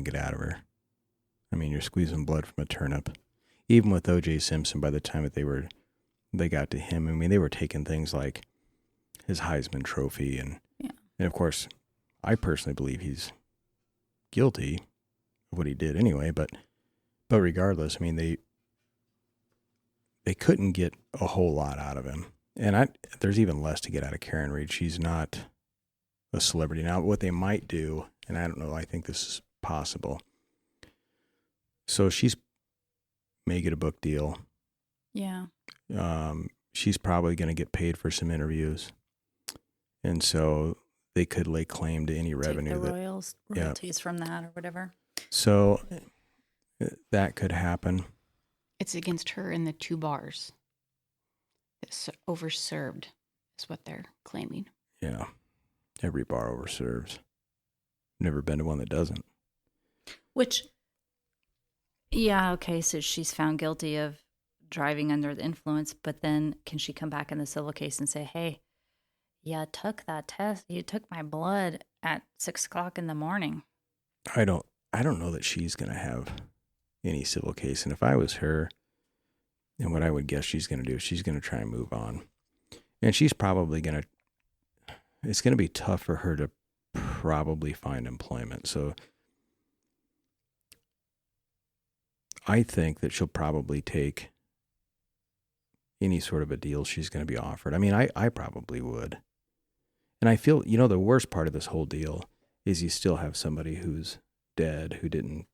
Speaker 2: get out of her? I mean, you're squeezing blood from a turnip. Even with O.J. Simpson, by the time that they got to him, I mean, they were taking things like his Heisman Trophy, and of course, I personally believe he's guilty of what he did anyway. But regardless, I mean, they couldn't get a whole lot out of him. And there's even less to get out of Karen Reed. She's not a celebrity. Now, what they might do, and I don't know, I think this is possible. So may get a book deal.
Speaker 1: Yeah.
Speaker 2: She's probably going to get paid for some interviews. And so they could lay claim to any revenue.
Speaker 1: Take the royalties from that or whatever.
Speaker 2: So that could happen.
Speaker 3: It's against her and the 2 bars. It's overserved is what they're claiming.
Speaker 2: Yeah. Every bar overserves. Never been to one that doesn't.
Speaker 1: Which, yeah, okay, so she's found guilty of driving under the influence, but then can she come back in the civil case and say, hey, you took that test, you took my blood at 6:00 in the morning?
Speaker 2: I don't know that she's going to have any civil case. And if I was her, and what I would guess she's going to do is she's going to try and move on. And she's probably it's going to be tough for her to probably find employment. So I think that she'll probably take any sort of a deal she's going to be offered. I mean, I probably would. And I feel, the worst part of this whole deal is you still have somebody who's dead, who didn't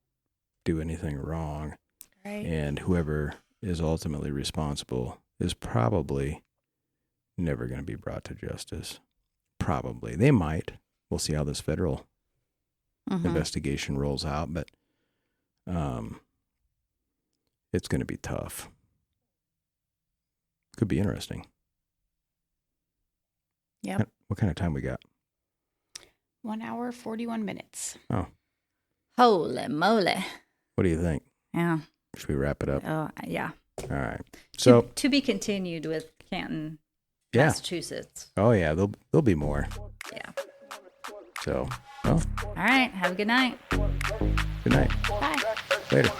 Speaker 2: do anything wrong.
Speaker 1: Right.
Speaker 2: And whoever is ultimately responsible is probably never going to be brought to justice. Probably. They might. We'll see how this federal investigation rolls out, but it's going to be tough. Could be interesting.
Speaker 1: Yep.
Speaker 2: What kind of time we got?
Speaker 3: 1 hour, 41 minutes.
Speaker 2: Oh.
Speaker 1: Holy moly.
Speaker 2: What do you think?
Speaker 1: Yeah.
Speaker 2: Should we wrap it up?
Speaker 1: Oh, yeah.
Speaker 2: All right. So
Speaker 1: to be continued with Canton,
Speaker 2: yeah.
Speaker 1: Massachusetts.
Speaker 2: Oh yeah, there'll be more.
Speaker 1: Yeah.
Speaker 2: So, well.
Speaker 1: All right. Have a good night.
Speaker 2: Good night.
Speaker 3: Bye.
Speaker 2: Later.